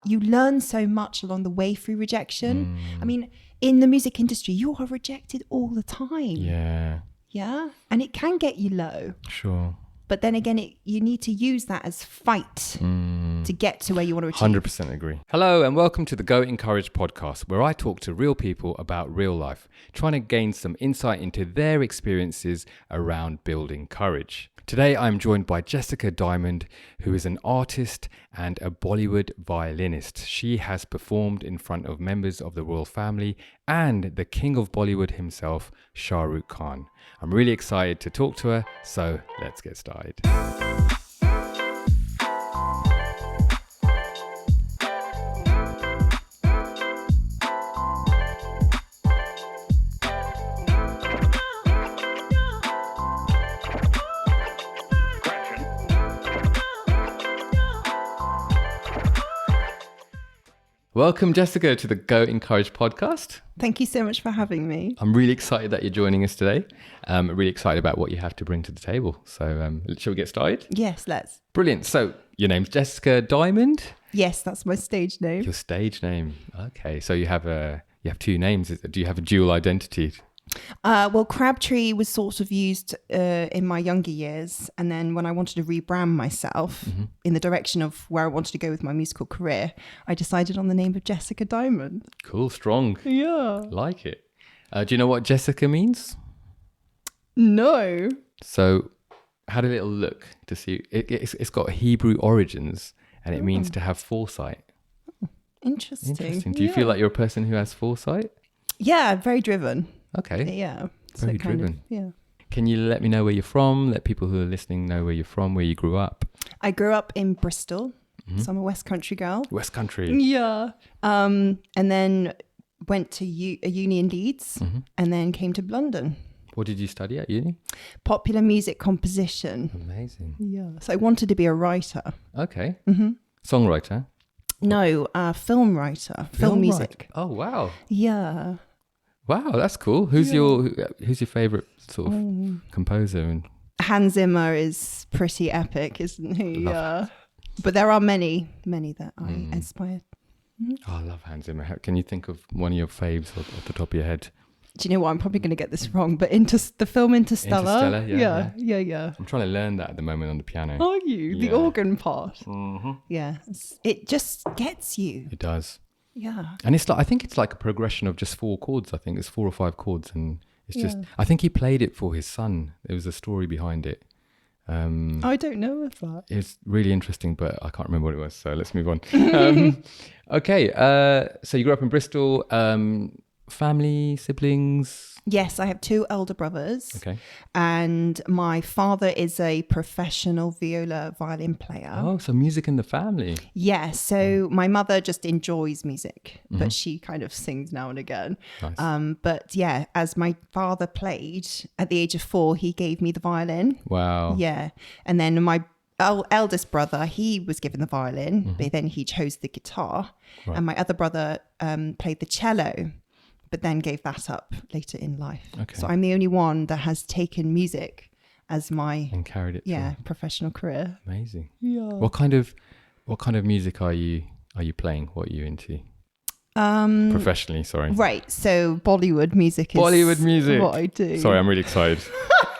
you learn so much along the way through rejection. I mean, in the music industry, you are rejected all the time. Yeah. And it can get you low. Sure. But then again, you need to use that as fight to get to where you want to achieve. 100% agree. Hello and welcome to the Go Encourage podcast, where I talk to real people about real life, trying to gain some insight into their experiences around building courage. Today, I'm joined by Jessica Diamond, who is an artist and a Bollywood violinist. She has performed in front of members of the royal family and the king of Bollywood himself, Shah Rukh Khan. I'm really excited to talk to her, so let's get started. Welcome, Jessica, to the Go Encourage podcast. Thank you so much for having me. I'm really excited that you're joining us today. I'm really excited about what you have to bring to the table. So shall we get started? Yes, let's. Brilliant. So your name's Jessica Diamond? Yes, that's my stage name. Your stage name. Okay. So you have two names. Do you have a dual identity? Well, Crabtree was sort of used in my younger years. And then when I wanted to rebrand myself in the direction of where I wanted to go with my musical career, I decided on the name of Jessica Diamond. Cool. Strong. Yeah. Like it. Do you know what Jessica means? No. So had a little look to see. It's got Hebrew origins and it means to have foresight. Interesting. Do you feel like you're a person who has foresight? Yeah, very driven. Okay. Yeah. Very driven. Yeah. Can you let me know where you're from? Let people who are listening know where you're from, where you grew up. I grew up in Bristol, so I'm a West Country girl. West Country. Yeah. And then went to a uni in Leeds and then came to London. What did you study at uni? Popular music composition. Amazing. Yeah. So I wanted to be a writer. Okay. Songwriter? No, film writer. Film music. Oh, wow. Yeah. Wow, that's cool. Who's your favorite sort of composer? And Hans Zimmer is pretty epic, isn't he? Yeah. But there are many that I inspired. Oh, I love Hans Zimmer. Can you think of one of your faves off the top of your head? Do you know what? I'm probably going to get this wrong, but the film Interstellar. Yeah. I'm trying to learn that at the moment on the piano. Are you? Yeah. The organ part. Mm-hmm. Yeah. It just gets you. It does. Yeah. And I think it's like a progression of just 4 chords. I think it's 4 or 5 chords. And it's just, I think he played it for his son. There was a story behind it. I don't know of that. It's really interesting, but I can't remember what it was. So let's move on. Okay. So you grew up in Bristol. Family, siblings? Yes, I have 2 elder brothers. Okay. And my father is a professional violin player. Oh, so music in the family. Yeah, so my mother just enjoys music, but she kind of sings now and again. Nice. But yeah, as my father played at the age of 4, he gave me the violin. Wow. Yeah. And then my eldest brother, he was given the violin, but then he chose the guitar. Right. And my other brother played the cello, but then gave that up later in life. Okay. So I'm the only one that has taken music as my and carried it through. Professional career. Amazing. Yeah. What kind of music are you playing? What are you into? Professionally, sorry. Right. So Bollywood music is what I do. Sorry, I'm really excited.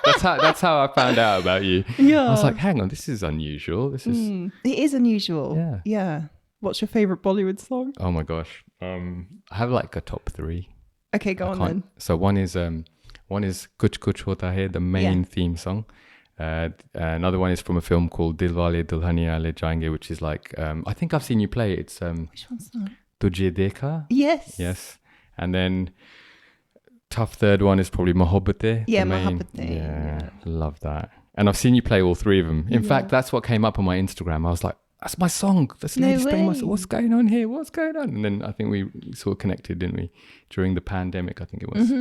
That's how I found out about you. Yeah. I was like, hang on, this is unusual. This is It is unusual. Yeah. Yeah. What's your favorite Bollywood song? Oh my gosh. I have like a top 3. Okay, go on then. So one is Kuch Kuch Hota Hai, the main theme song. Another one is from a film called Dilwale Dulhaniya Le Jayenge, which is like I think I've seen you play. It's which one's that? Tujhe Dekha. Yes. And then tough third one is probably Mohabbatein. Yeah, Mohabbatein. Yeah, love that. And I've seen you play all 3 of them. In fact, that's what came up on my Instagram. I was like, that's my song. That's lady's playing my song. What's going on here? What's going on? And then I think we sort of connected, didn't we? During the pandemic, I think it was.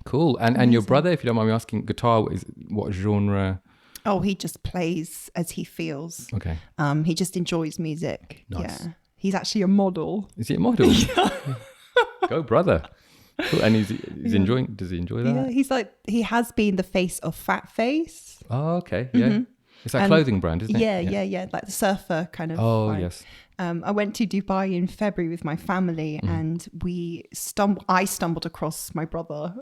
Cool. And your brother, if you don't mind me asking, guitar, is what genre? Oh, he just plays as he feels. Okay. He just enjoys music. Nice. Yeah. He's actually a model. Is he a model? Go, brother. Cool. And he's enjoying, does he enjoy that? Yeah, he has been the face of Fat Face. Oh, okay. Yeah. It's that clothing brand, isn't it? Yeah. Like the surfer kind of. Oh, vibe. yes. I went to Dubai in February with my family, and I stumbled across my brother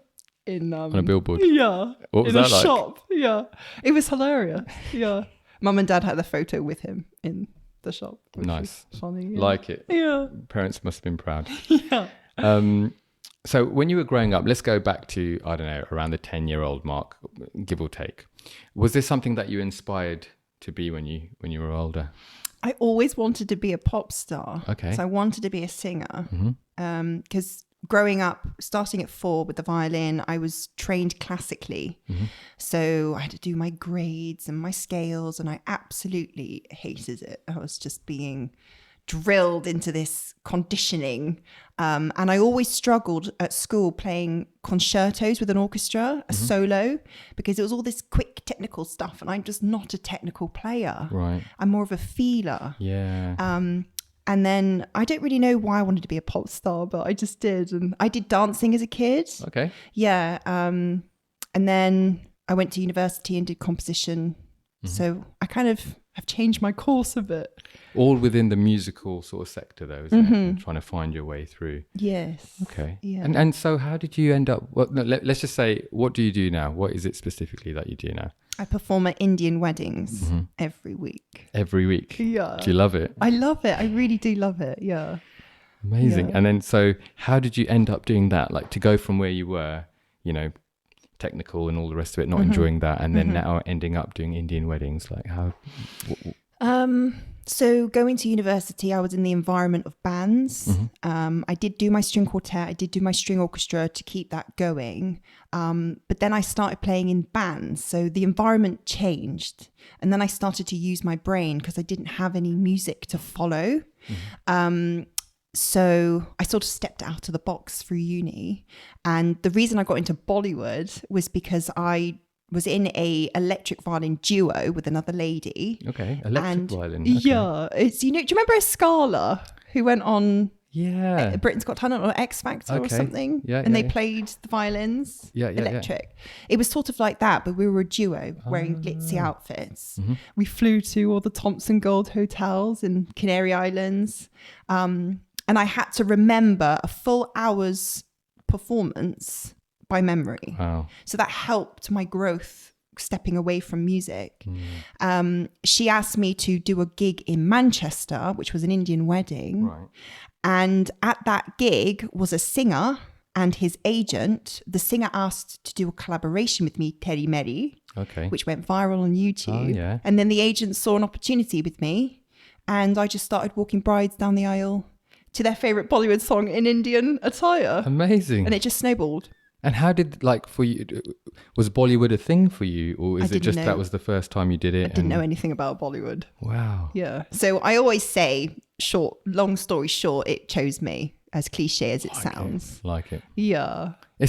in On a billboard. Yeah. What was in that a like? shop. Yeah. It was hilarious. Yeah. Mum and Dad had a photo with him in the shop. Nice. Funny. Yeah. Like it. Yeah. Parents must have been proud. Yeah. So when you were growing up, let's go back to, I don't know, around the 10-year-old mark, give or take. Was this something that you inspired to be when you were older? I always wanted to be a pop star. Okay. So I wanted to be a singer. Because growing up, starting at 4 with the violin, I was trained classically. So I had to do my grades and my scales, and I absolutely hated it. I was just being drilled into this conditioning. And I always struggled at school playing concertos with an orchestra, a solo, because it was all this quick technical stuff. And I'm just not a technical player. Right. I'm more of a feeler. Yeah. And then I don't really know why I wanted to be a pop star, but I just did. And I did dancing as a kid. Okay. Yeah. And then I went to university and did composition. So I kind of have changed my course a bit. All within the musical sort of sector, though, isn't it? And trying to find your way through. Yes. Okay. Yeah. And so how did you end up? Well, no, let's just say, what do you do now? What is it specifically that you do now? I perform at Indian weddings every week. Every week? Yeah. Do you love it? I love it. I really do love it. Yeah. Amazing. Yeah. And then, so how did you end up doing that? Like to go from where you were, technical and all the rest of it, not enjoying that, and then now ending up doing Indian weddings. Like how? So going to university, I was in the environment of bands. I did do my string quartet. I did do my string orchestra to keep that going. But then I started playing in bands. So the environment changed. And then I started to use my brain because I didn't have any music to follow. So I sort of stepped out of the box through uni. And the reason I got into Bollywood was because I was in a electric violin duo with another lady. Okay, electric violin. Okay. Yeah, it's do you remember Scala who went on Britain's Got Talent or X Factor or something? Yeah, and they played the violins electric. It was sort of like that, but we were a duo wearing glitzy outfits. We flew to all the Thompson Gold hotels in Canary Islands. And I had to remember a full hour's performance by memory. Wow. So that helped my growth stepping away from music. She asked me to do a gig in Manchester, which was an Indian wedding. Right. And at that gig was a singer and his agent. The singer asked to do a collaboration with me, Teri Meri, which went viral on YouTube. Oh, yeah. And then the agent saw an opportunity with me, and I just started walking brides down the aisle to their favourite Bollywood song in Indian attire. Amazing. And it just snowballed. And how did, for you, was Bollywood a thing for you? Or is it just that was the first time you did it? I didn't know anything about Bollywood. Wow. Yeah. So I always say, long story short, it chose me, as cliche as it sounds. Like it. Yeah. I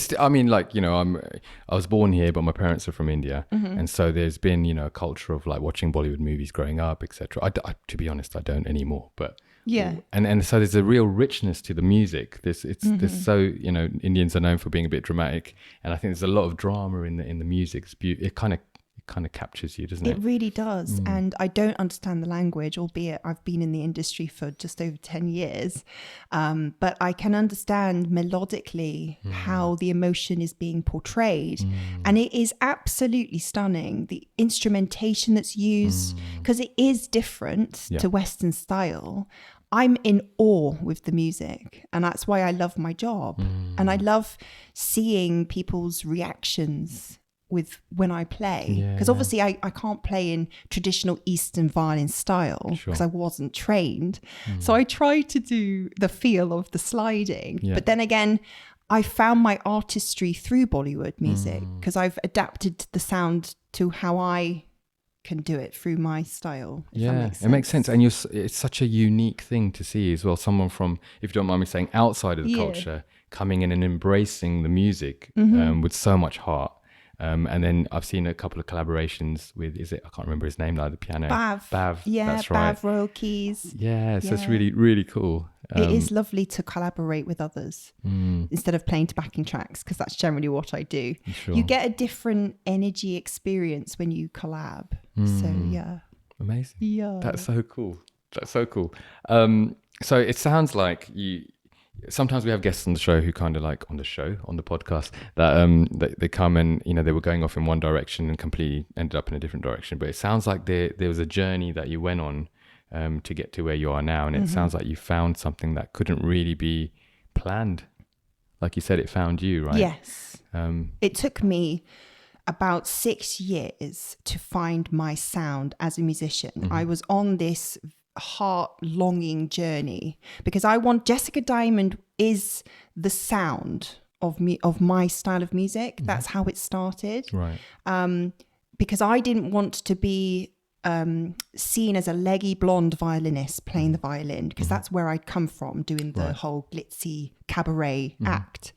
was born here, but my parents are from India. And so there's been, a culture of watching Bollywood movies growing up, etc. To be honest, I don't anymore, but... Yeah. And so there's a real richness to the music. There's Indians are known for being a bit dramatic, and I think there's a lot of drama in the music. It kind of captures you, doesn't it? It really does. And I don't understand the language, albeit I've been in the industry for just over 10 years. But I can understand melodically how the emotion is being portrayed. And it is absolutely stunning. The instrumentation that's used, because it is different to Western style. I'm in awe with the music, and that's why I love my job. And I love seeing people's reactions with when I play, because obviously I can't play in traditional Eastern violin style because I wasn't trained. So I try to do the feel of the sliding, but then again, I found my artistry through Bollywood music because I've adapted the sound to how I can do it through my style. It makes sense. And it's such a unique thing to see as well. Someone from, if you don't mind me saying, outside of the culture, coming in and embracing the music with so much heart. And then I've seen a couple of collaborations with, I can't remember his name now, the piano. Bav. Yeah, that's right. Bav Royal Keys. Yeah, so it's really, really cool. It is lovely to collaborate with others instead of playing to backing tracks, because that's generally what I do. Sure. You get a different energy experience when you collab. So yeah. Amazing. Yeah. That's so cool. So it sounds like sometimes we have guests on the show who kind of like on the podcast that they come and, you know, they were going off in one direction and completely ended up in a different direction. But it sounds like there was a journey that you went on to get to where you are now. And it sounds like you found something that couldn't really be planned. Like you said, it found you, right? Yes. It took me about 6 years to find my sound as a musician. I was on this heart-longing journey because Jessica Diamond is the sound of my style of music. That's how it started. Right. Because I didn't want to be seen as a leggy blonde violinist playing the violin, because that's where I'd come from, doing the whole glitzy cabaret act.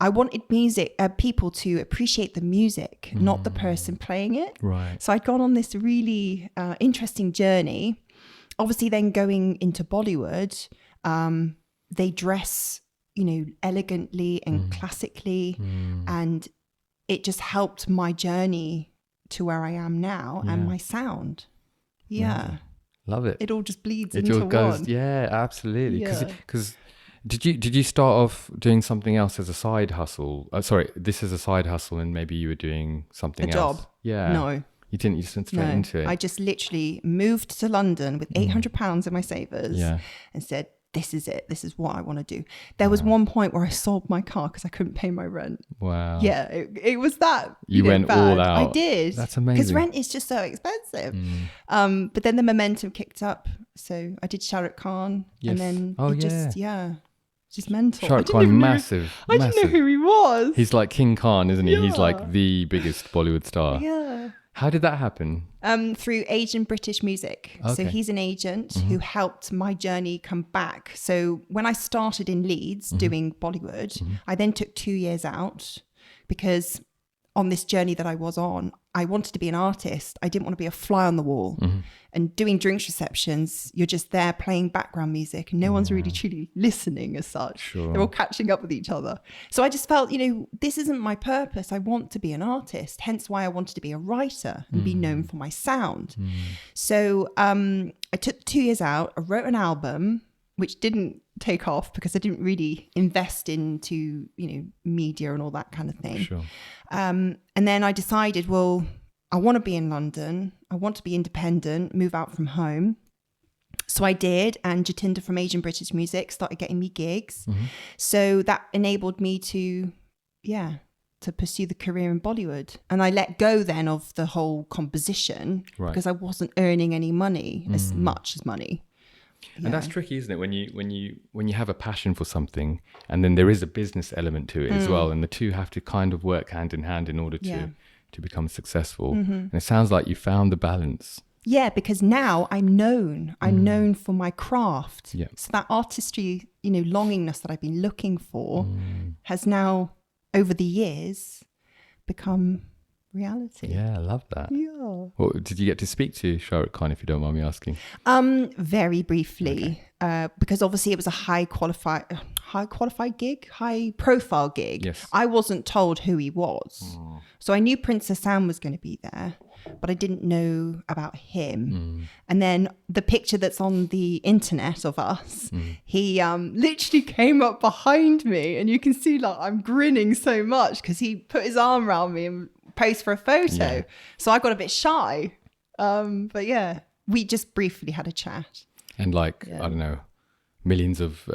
I wanted people to appreciate the music, not the person playing it. Right. So I'd gone on this really interesting journey. Obviously, then going into Bollywood, they dress, you know, elegantly and classically, and it just helped my journey to where I am now and my sound. Yeah. Love it. It all just bleeds It into all goes, one. yeah, absolutely. Yeah. Because did you start off doing something else as a side hustle? This is a side hustle, and maybe you were doing something else. A job. Yeah. No. You didn't. You just went straight into it. I just literally moved to London with £800 in my savers and said, this is it. This is what I want to do. There was one point where I sold my car because I couldn't pay my rent. Wow. Yeah, it was that. You went bad. all out. I did. That's amazing. Because rent is just so expensive. But then the momentum kicked up. So I did Shah Rukh Khan. Yes. And then just mental. Shah Rukh Khan, massive. I didn't know who he was. He's like King Khan, isn't he? Yeah. He's like the biggest Bollywood star. Yeah. How did that happen? Through Asian British Music. Okay. So he's an agent who helped my journey come back. So when I started in Leeds doing Bollywood, I then took 2 years out because on this journey that I was on, I wanted to be an artist. I didn't want to be a fly on the wall. And doing drinks receptions, you're just there playing background music and no one's really truly listening as such. Sure. They're all catching up with each other. So I just felt, you know, this isn't my purpose. I want to be an artist, hence why I wanted to be a writer and be known for my sound. So I took 2 years out. I wrote an album, which didn't take off because I didn't really invest into, you know, media and all that kind of thing. Sure. And then I decided, well, I want to be in London. I want to be independent, move out from home. So I did, and Jatinder from Asian British Music started getting me gigs. So that enabled me to pursue the career in Bollywood. And I let go then of the whole composition because I wasn't earning any money, as much as money. Yeah. And that's tricky, isn't it? When you have a passion for something, and then there is a business element to it as well, and the two have to kind of work hand in hand in order to become successful. And it sounds like you found the balance. Yeah, because now I'm known. I'm known for my craft. Yeah. So that artistry, you know, longingness that I've been looking for has now, over the years, become reality. Yeah, I love that. Yeah. Well, did you get to speak to Shah Rukh Khan, if you don't mind me asking? Very briefly, because obviously it was a high qualified gig, high profile gig. Yes. I wasn't told who he was. So I knew Princess Anne was going to be there, but I didn't know about him. And then the picture that's on the internet of us, he literally came up behind me, and you can see like I'm grinning so much because he put his arm around me and posed for a photo. Yeah. So I got a bit shy. But yeah, we just briefly had a chat. And like, I don't know, millions of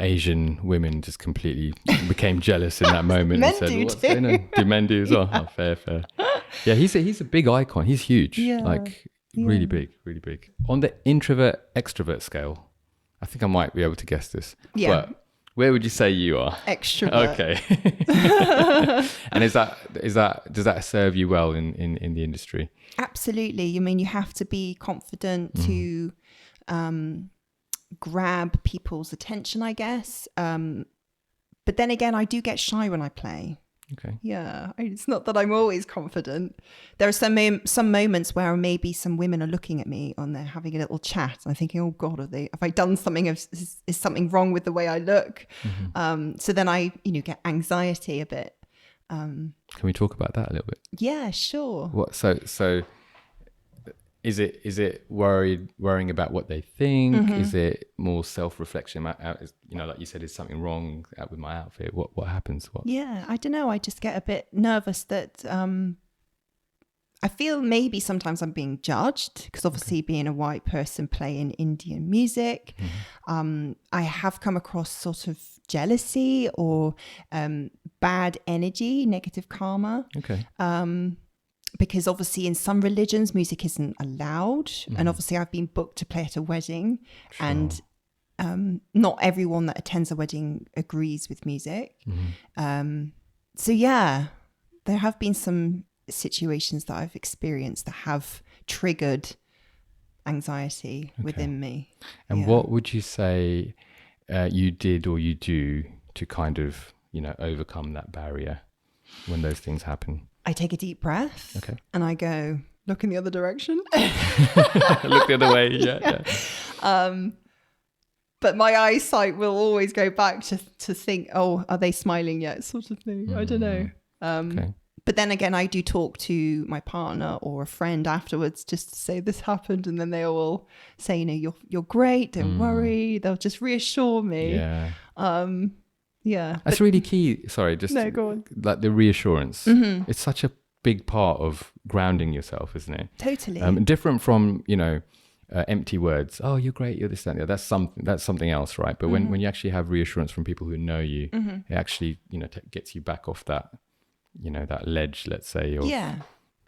Asian women just completely became jealous in that moment and said, what's going on? Do men do as well? Oh, fair. Yeah, he's a big icon. He's huge. Yeah. Like really big, really big. On the introvert extrovert scale, I think I might be able to guess this. Yeah. But where would you say you are? Extrovert. Okay. And does that serve you well in the industry? Absolutely. I mean, you have to be confident to grab people's attention, I guess. But then again, I do get shy when I play. Okay. Yeah, it's not that I'm always confident. There are some moments where maybe some women are looking at me and they're having a little chat. And I'm thinking, oh God, have I done something? Is something wrong with the way I look? So then I, get anxiety a bit. Can we talk about that a little bit? Yeah, sure. What? So is it worrying about what they think? Is it more self-reflection? Like you said, is something wrong with my outfit? What happens? Yeah, I don't know. I just get a bit nervous that I feel maybe sometimes I'm being judged because obviously being a white person playing Indian music, I have come across sort of jealousy or bad energy, negative karma. Okay. Because obviously in some religions music isn't allowed, and obviously I've been booked to play at a wedding, and not everyone that attends a wedding agrees with music. So yeah, there have been some situations that I've experienced that have triggered anxiety within me. And what would you say you did or you do to kind of, overcome that barrier when those things happen? I take a deep breath. Okay. And I go, look in the other direction. Look the other way. Yeah. But my eyesight will always go back to think, oh, are they smiling yet? Sort of thing. I don't know. Okay. But then again, I do talk to my partner or a friend afterwards just to say this happened. And then they all say, you're great. Don't worry. They'll just reassure me. Yeah. Yeah. That's really key. Sorry, just no, go on. Like the reassurance. It's such a big part of grounding yourself, isn't it? Totally. Different from, empty words. Oh, you're great. You're this, that, and the other. That's something else, right? But when you actually have reassurance from people who know you, it actually, gets you back off that, that ledge, let's say. Or, yeah,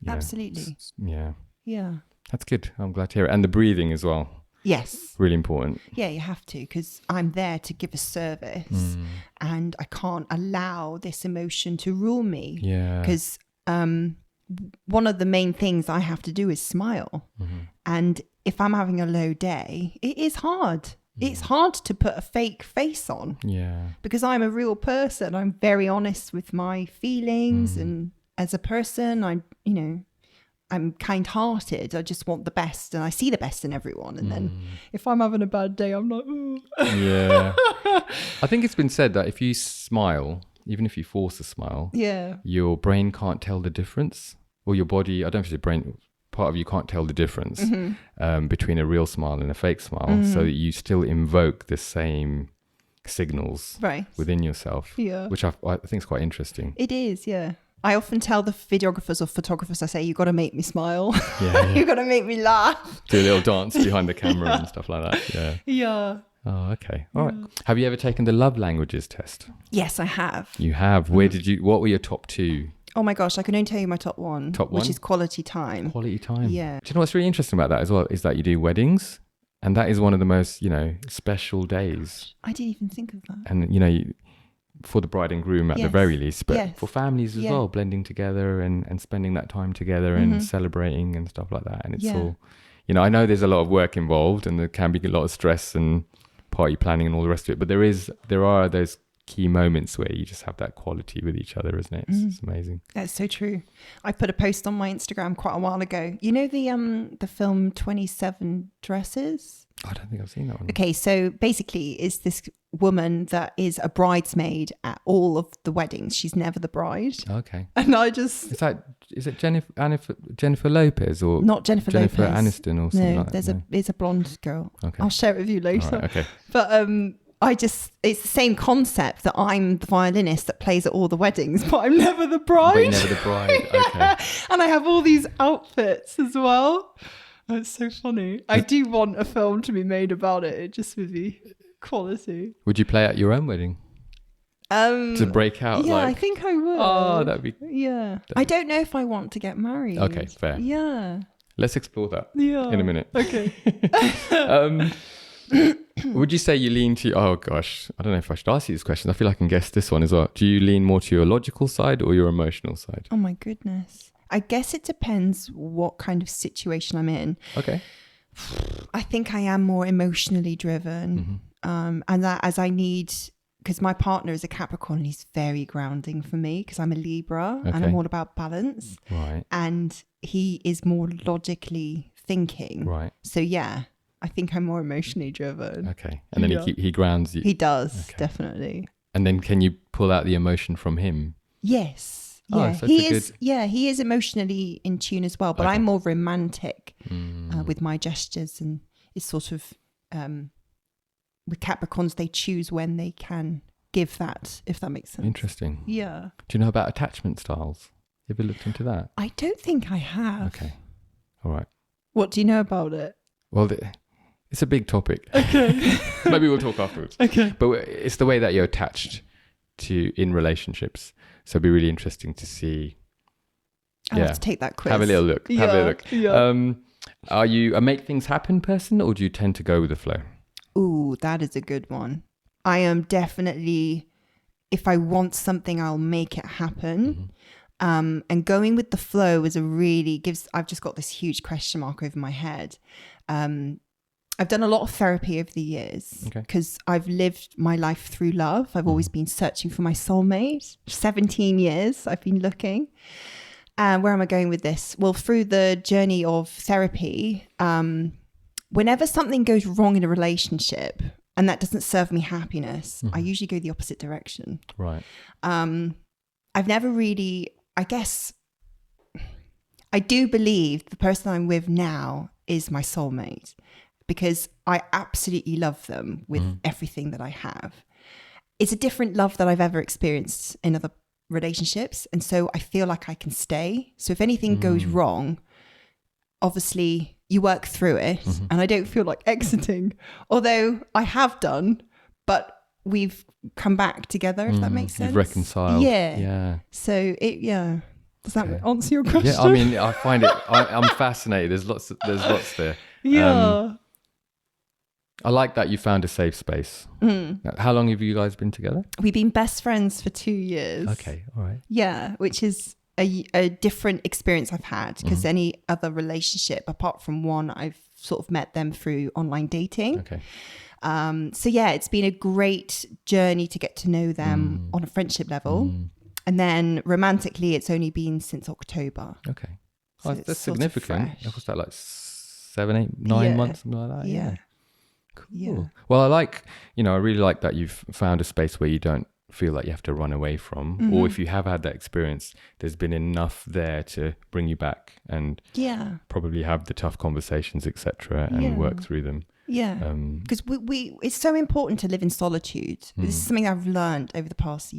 absolutely. Yeah. That's good. I'm glad to hear it. And the breathing as well. Yes. Really important. Yeah, you have to, because I'm there to give a service and I can't allow this emotion to rule me. Yeah. Because one of the main things I have to do is smile. And if I'm having a low day, it is hard. It's hard to put a fake face on. Yeah. Because I'm a real person. I'm very honest with my feelings. And as a person, I'm kind-hearted. I just want the best, and I see the best in everyone. And then if I'm having a bad day, I'm like, ooh. Yeah. I think it's been said that if you smile, even if you force a smile, your brain can't tell the difference, or your body, I don't know if it's your brain, part of you can't tell the difference between a real smile and a fake smile. So that you still invoke the same signals within yourself, which I think is quite interesting. It is, yeah. I often tell the videographers or photographers, I say, you got to make me smile. Yeah. You got to make me laugh. Do a little dance behind the camera and stuff like that. Yeah. Yeah. Oh, okay. All right. Have you ever taken the love languages test? Yes, I have. You have. What were your top two? Oh my gosh, I can only tell you my top one. Top one? Which is quality time. Quality time. Yeah. Do you know what's really interesting about that as well is that you do weddings, and that is one of the most, special days. I didn't even think of that. And, for the bride and groom at the very least, but for families as well, blending together and spending that time together and celebrating and stuff like that. And it's all, I know there's a lot of work involved and there can be a lot of stress and party planning and all the rest of it, but there are those key moments where you just have that quality with each other, isn't it? It's amazing. That's so true. I put a post on my Instagram quite a while ago. You know the film 27 Dresses? I don't think I've seen that one. Okay, so basically it's this woman that is a bridesmaid at all of the weddings. She's never the bride. Okay. And I just... Is it Jennifer Lopez or... Not Jennifer Lopez. Aniston or something like that? No, there's a blonde girl. Okay. I'll share it with you later. All right, okay. But it's the same concept that I'm the violinist that plays at all the weddings, but I'm never the bride. But you're never the bride, okay. And I have all these outfits as well. Oh, it's so funny. I do want a film to be made about it. It just would be quality. Would you play at your own wedding? To break out? Yeah, I think I would. Oh, that'd be... Yeah. I don't know if I want to get married. Okay, fair. Yeah. Let's explore that in a minute. Okay. Would you say you lean to... Oh, gosh. I don't know if I should ask you this question. I feel I can guess this one as well. Do you lean more to your logical side or your emotional side? Oh, my goodness. I guess it depends what kind of situation I'm in. Okay. I think I am more emotionally driven. And that as I need... Because my partner is a Capricorn and he's very grounding for me because I'm a Libra and I'm all about balance. Right. And he is more logically thinking. Right. So, yeah, I think I'm more emotionally driven. Okay. And then he grounds you. He does, definitely. And then can you pull out the emotion from him? Yes. Yeah. He is emotionally in tune as well, but I'm more romantic. with my gestures, and it's sort of with Capricorns, they choose when they can give that, if that makes sense. Interesting. Yeah. Do you know about attachment styles? You ever looked into that? I don't think I have. Okay. All right. What do you know about it? Well, it's a big topic. Okay. Maybe we'll talk afterwards. Okay. But it's the way that you're attached to in relationships. So it'd be really interesting to see. I'll have to take that quiz. Have a little look. Have a little look. Yeah. Are you a make things happen person, or do you tend to go with the flow? Ooh, that is a good one. I am definitely, if I want something, I'll make it happen. And going with the flow is I've just got this huge question mark over my head. I've done a lot of therapy over the years because I've lived my life through love. I've always been searching for my soulmate. 17 years I've been looking. Where am I going with this? Well, through the journey of therapy, whenever something goes wrong in a relationship and that doesn't serve me happiness, I usually go the opposite direction. Right. I've never really, I guess, I do believe the person I'm with now is my soulmate because I absolutely love them with everything that I have. It's a different love that I've ever experienced in other relationships. And so I feel like I can stay. So if anything goes wrong, obviously you work through it and I don't feel like exiting, although I have done, but we've come back together, if that makes sense. You've reconciled. Yeah. So does that answer your question? Yeah, I mean, I find it, I'm fascinated. There's lots there. Yeah. I like that you found a safe space. How long have you guys been together? We've been best friends for 2 years. Okay, all right. Yeah, which is a different experience I've had because any other relationship, apart from one, I've sort of met them through online dating. Okay. So yeah, it's been a great journey to get to know them on a friendship level. And then romantically, it's only been since October. Okay. So Oh, that's significant. Was that like 7, 8, 9 months, something like that? Yeah. Cool. Yeah. Well, I really like that you've found a space where you don't feel like you have to run away from, or if you have had that experience, there's been enough there to bring you back and probably have the tough conversations, etc., and work through them. Yeah, because we it's so important to live in solitude. This is something I've learned over the past 2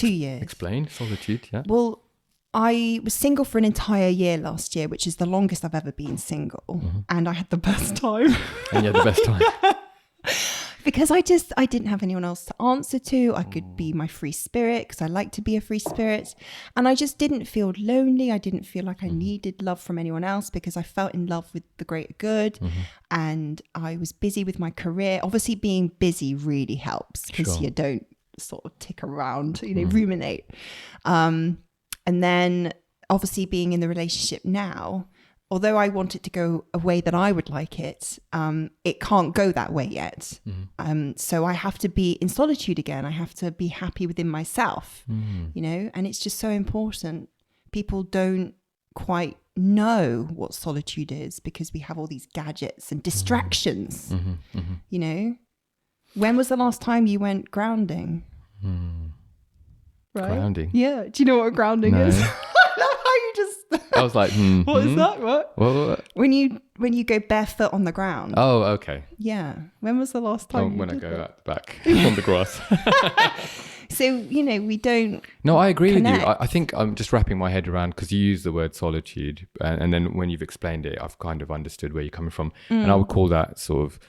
years. Explain solitude. Yeah. Well, I was single for an entire year last year, which is the longest I've ever been single, and I had the best time. And you had the best time. Because I didn't have anyone else to answer to. I could be my free spirit because I like to be a free spirit. And I just didn't feel lonely. I didn't feel like I needed love from anyone else because I felt in love with the greater good. And I was busy with my career. Obviously, being busy really helps because you don't sort of tick around, ruminate. And then obviously being in the relationship now, although I want it to go a way that I would like it, it can't go that way yet. So I have to be in solitude again. I have to be happy within myself, and it's just so important. People don't quite know what solitude is because we have all these gadgets and distractions, When was the last time you went grounding? Right? Grounding? Yeah. Do you know what grounding is? I was like, what is that? What? When you go barefoot on the ground. Oh, okay. Yeah. When was the last time? When I go out the back on the grass. So, we don't. No, I agree connect. with you. I think I'm just wrapping my head around because you use the word solitude. And then when you've explained it, I've kind of understood where you're coming from. And I would call that sort of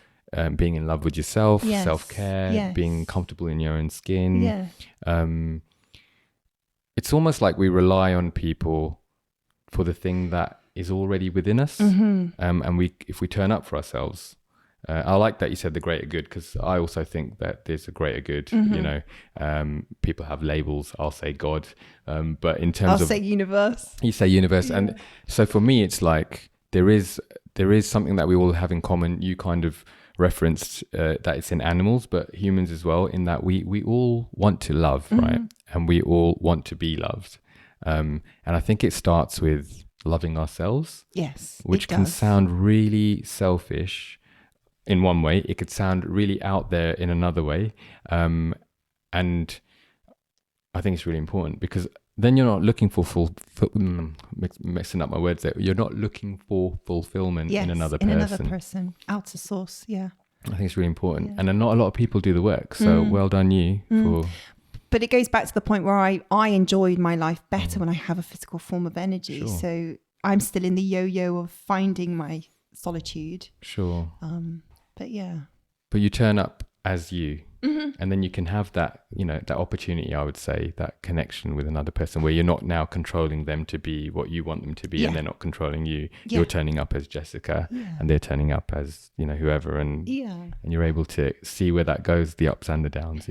being in love with yourself, self-care, being comfortable in your own skin. Yeah. It's almost like we rely on people for the thing that is already within us. And if we turn up for ourselves, I like that you said the greater good, because I also think that there's a greater good. People have labels. I'll say God, but in terms I'll say universe. You say universe. And so for me, it's like there is something that we all have in common. You kind of referenced that it's in animals, but humans as well, in that we all want to love, right? And we all want to be loved. And I think it starts with loving ourselves. Yes, which can sound really selfish in one way. It could sound really out there in another way. And I think it's really important because then you're not looking for messing up my words there. You're not looking for fulfillment in another person. Outer source. Yeah. I think it's really important. And not a lot of people do the work. So well done you for... But it goes back to the point where I enjoyed my life better when I have a physical form of energy. Sure. So I'm still in the yo-yo of finding my solitude. Sure. But yeah. But you turn up as you. And then you can have that, that opportunity, I would say, that connection with another person where you're not now controlling them to be what you want them to be and they're not controlling you. Yeah. You're turning up as Jessica and they're turning up as, whoever. And you're able to see where that goes, the ups and the downs,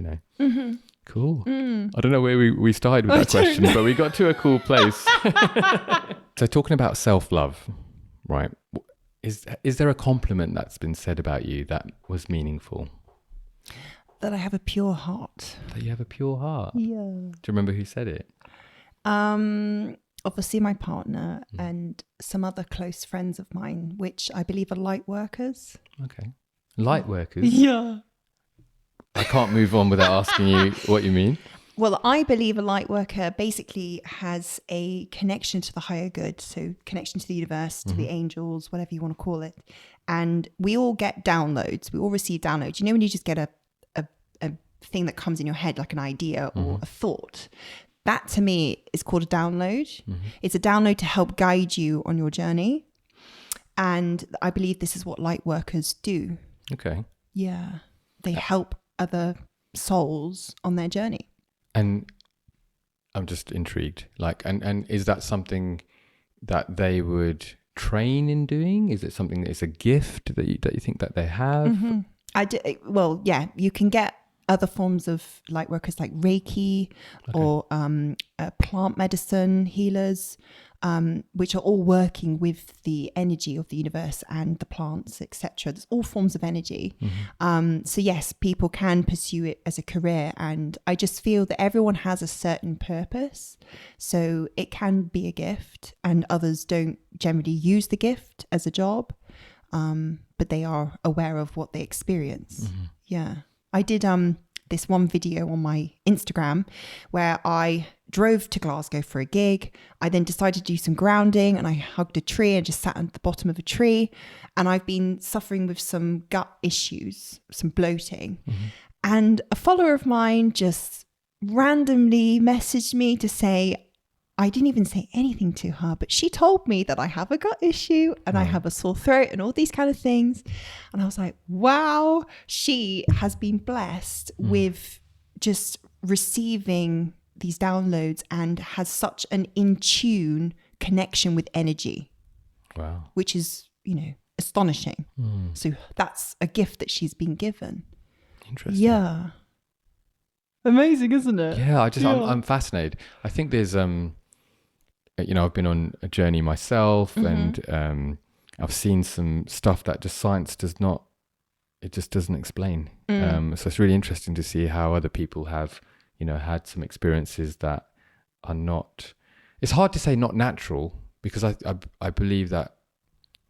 Cool. I don't know where we started with that question, but we got to a cool place. So talking about self-love, right? Is there a compliment that's been said about you that was meaningful? That I have a pure heart. That you have a pure heart? Yeah. Do you remember who said it? Obviously my partner and some other close friends of mine, which I believe are light workers. Okay. Light workers? Yeah. I can't move on without asking you what you mean. Well, I believe a light worker basically has a connection to the higher good. So connection to the universe, to the angels, whatever you want to call it. And we all get downloads. We all receive downloads. When you just get a thing that comes in your head, like an idea or a thought, that to me is called a download. It's a download to help guide you on your journey. And I believe this is what light workers do. Okay. Yeah. They help other souls on their journey. And I'm just intrigued. And is that something that they would train in doing? Is it something that is a gift that you think that they have? I do. Well, yeah, you can get other forms of light workers like Reiki or plant medicine healers, which are all working with the energy of the universe and the plants, etc. There's all forms of energy. So yes, people can pursue it as a career. And I just feel that everyone has a certain purpose. So it can be a gift and others don't generally use the gift as a job. But they are aware of what they experience. Yeah. I did this one video on my Instagram where I drove to Glasgow for a gig. I then decided to do some grounding and I hugged a tree and just sat at the bottom of a tree. And I've been suffering with some gut issues, some bloating. And a follower of mine just randomly messaged me to say, I didn't even say anything to her, but she told me that I have a gut issue and I have a sore throat and all these kind of things. And I was like, wow, she has been blessed with just receiving these downloads and has such an in tune connection with energy. Wow. Which is, astonishing. So that's a gift that she's been given. Interesting. Yeah. Amazing, isn't it? Yeah, I'm fascinated. I think there's I've been on a journey myself and I've seen some stuff that just science just doesn't explain. So it's really interesting to see how other people have, had some experiences that are not, it's hard to say not natural because I believe that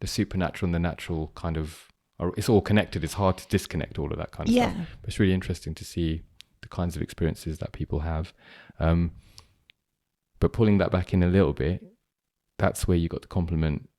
the supernatural and the natural kind of, it's all connected. It's hard to disconnect all of that kind of stuff. But it's really interesting to see the kinds of experiences that people have. But pulling that back in a little bit, that's where you got the compliment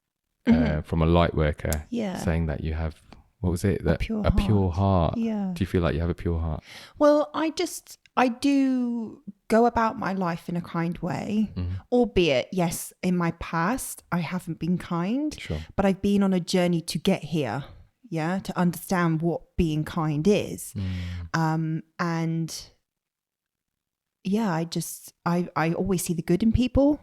from a light worker saying that you have, what was it? That a pure heart. Yeah. Do you feel like you have a pure heart? Well, I do go about my life in a kind way, albeit, yes, in my past, I haven't been kind, but I've been on a journey to get here. Yeah. To understand what being kind is. And yeah, I always see the good in people,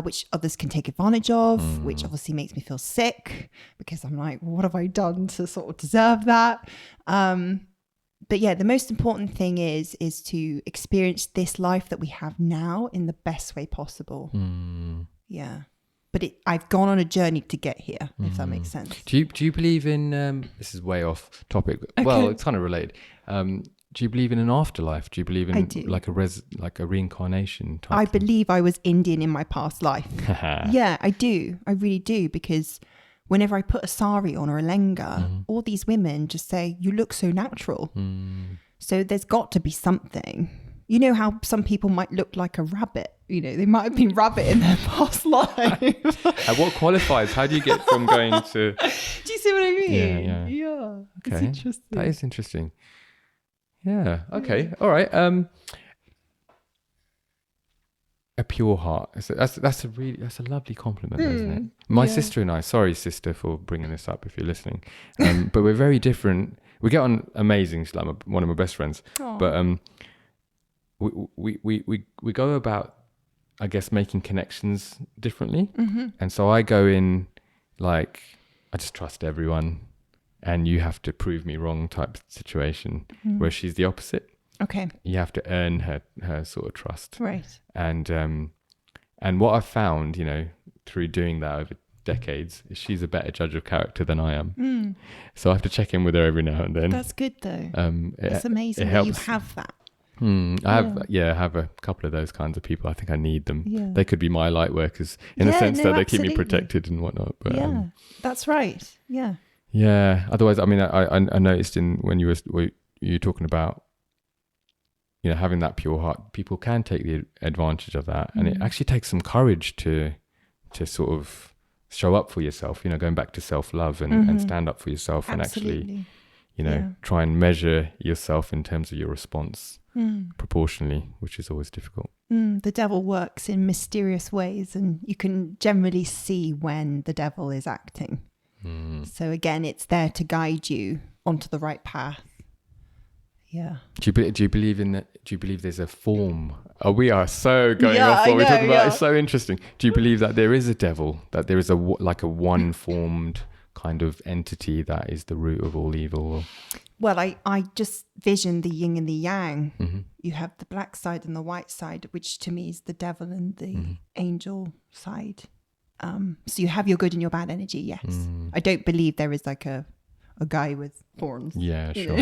which others can take advantage of, which obviously makes me feel sick because I'm like, well, what have I done to sort of deserve that? But yeah, the most important thing is to experience this life that we have now in the best way possible. Yeah. But I've gone on a journey to get here, if that makes sense. Do you believe in, this is way off topic, okay. Well, it's kind of related. Do you believe in an afterlife? Do you believe in like a reincarnation type I thing? believe I was Indian in my past life. Yeah, I do. I really do. Because whenever I put a sari on or a lenga, all these women just say, you look so natural. So there's got to be something. You know how some people might look like a rabbit they might have been rabbit in their past life. And what qualifies? How do you get from going to... Do you see what I mean? Yeah. It's Okay. interesting. That is interesting. Yeah. Okay. All right. A pure heart. That's a lovely compliment, isn't it? My sister and I, sorry sister for bringing this up if you're listening, but we're very different. We get on amazing. She's like one of my best friends. Aww. But we go about, I guess, making connections differently. And so I go in like, I just trust everyone and you have to prove me wrong type situation, where she's the opposite. Okay. You have to earn her sort of trust. Right. And what I've found, through doing that over decades, is she's a better judge of character than I am. So I have to check in with her every now and then. That's good though. It's it amazing that helps. you have that. I have a couple of those kinds of people. I think I need them. Yeah. They could be my light workers in the sense that they keep me protected and whatnot. But that's right. Yeah. Yeah. Otherwise, I mean, I noticed when you were talking about, having that pure heart, people can take the advantage of that, and it actually takes some courage to sort of show up for yourself. Going back to self-love and stand up for yourself. Absolutely. And actually, try and measure yourself in terms of your response proportionally, which is always difficult. The devil works in mysterious ways, and you can generally see when the devil is acting. So again, it's there to guide you onto the right path. Yeah. Do you believe in that? Do you believe there's a form? Oh, we are so going off what we're talking about. It's so interesting. Do you believe that there is a devil? That there is a one formed kind of entity that is the root of all evil? Well, I just vision the yin and the yang. You have the black side and the white side, which to me is the devil and the angel side. So you have your good and your bad energy. Yes. I don't believe there is like a guy with horns. Yeah, sure.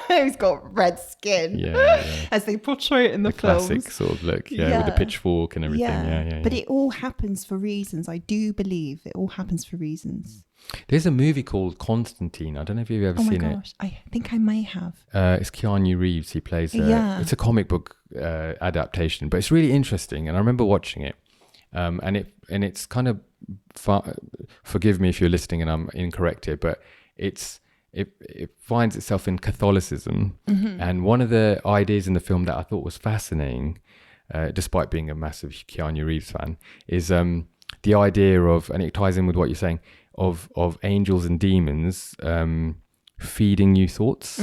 Who's got red skin. Yeah. As they portray it in the films. Classic sort of look. Yeah, with the pitchfork and everything. Yeah. But it all happens for reasons. I do believe it all happens for reasons. There's a movie called Constantine. I don't know if you've ever seen it. I think I may have. It's Keanu Reeves. He plays it's a comic book adaptation, but it's really interesting. And I remember watching it. And it's kind of forgive me if you're listening and I'm incorrect here, but it finds itself in Catholicism. And one of the ideas in the film that I thought was fascinating, despite being a massive Keanu Reeves fan, is the idea of, and it ties in with what you're saying, of angels and demons feeding you thoughts,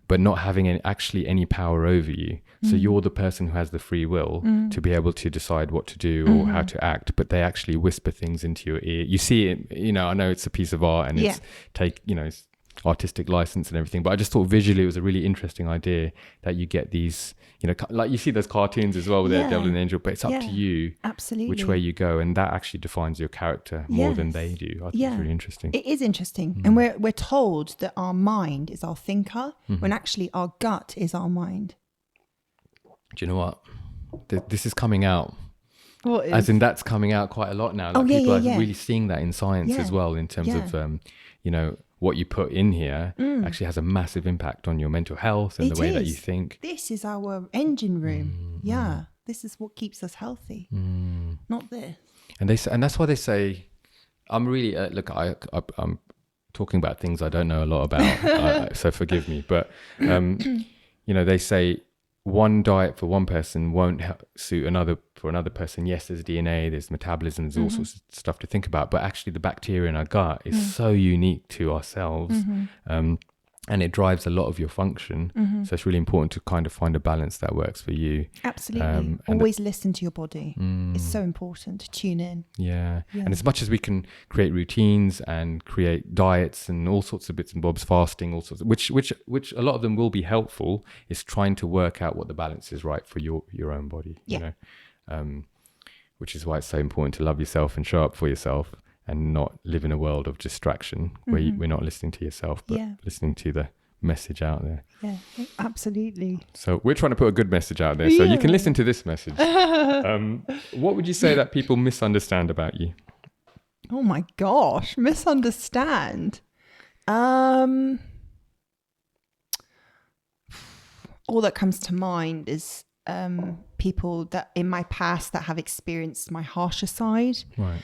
but not having actually any power over you. So you're the person who has the free will to be able to decide what to do or how to act, but they actually whisper things into your ear. You see it, I know it's a piece of art and it's it's artistic license and everything, but I just thought visually it was a really interesting idea that you get these, like you see those cartoons as well with the devil and angel, but it's up to you which way you go, and that actually defines your character more than they do. I think it's really interesting. It is interesting. And we're told that our mind is our thinker when actually our gut is our mind. Do you know what? This is coming out. What is? As in that's coming out quite a lot now. Like people are really seeing that in science as well, in terms of what you put in here actually has a massive impact on your mental health and the way that you think. This is our engine room. This is what keeps us healthy. Not this. And that's why they say, I'm really I'm talking about things I don't know a lot about, so forgive me. But they say one diet for one person won't suit another for another person. Yes, there's DNA, there's metabolism, there's all sorts of stuff to think about, but actually the bacteria in our gut is so unique to ourselves, and it drives a lot of your function. So it's really important to kind of find a balance that works for you. Absolutely. Always listen to your body. It's so important to tune in. Yeah. And as much as we can create routines and create diets and all sorts of bits and bobs, fasting, all sorts of, which a lot of them will be helpful, is trying to work out what the balance is right for your own body, which is why it's so important to love yourself and show up for yourself, and not live in a world of distraction where we're not listening to yourself, but listening to the message out there. Yeah, absolutely. So we're trying to put a good message out there, so you can listen to this message. What would you say that people misunderstand about you? Oh my gosh, misunderstand. All that comes to mind is people that in my past that have experienced my harsher side. Right.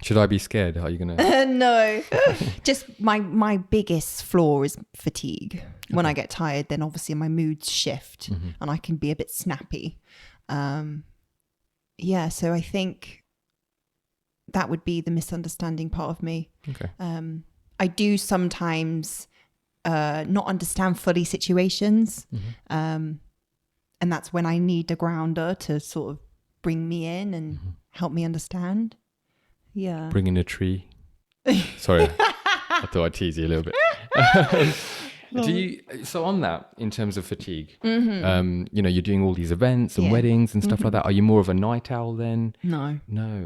Should I be scared? Are you gonna? No. Just my biggest flaw is fatigue. When I get tired, then obviously my moods shift and I can be a bit snappy. So I think that would be the misunderstanding part of me. Okay. I do sometimes not understand fully situations. And that's when I need a grounder to sort of bring me in and help me understand. Yeah. Bring in a tree. Sorry, I thought I'd tease you a little bit. So on that, in terms of fatigue, you're doing all these events and weddings and stuff like that. Are you more of a night owl then? No.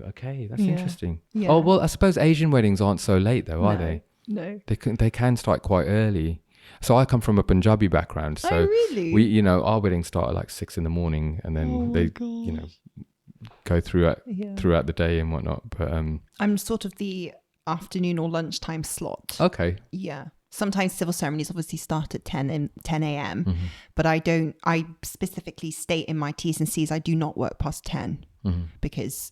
Okay, that's interesting. Yeah. Oh, well, I suppose Asian weddings aren't so late though, are they? No. They can start quite early. So I come from a Punjabi background, so really? we, our weddings start at like 6 a.m, and then they, go throughout the day and whatnot. But I'm sort of the afternoon or lunchtime slot. Okay. Yeah. Sometimes civil ceremonies obviously start at 10 a.m. But I specifically state in my T's and C's I do not work past 10 because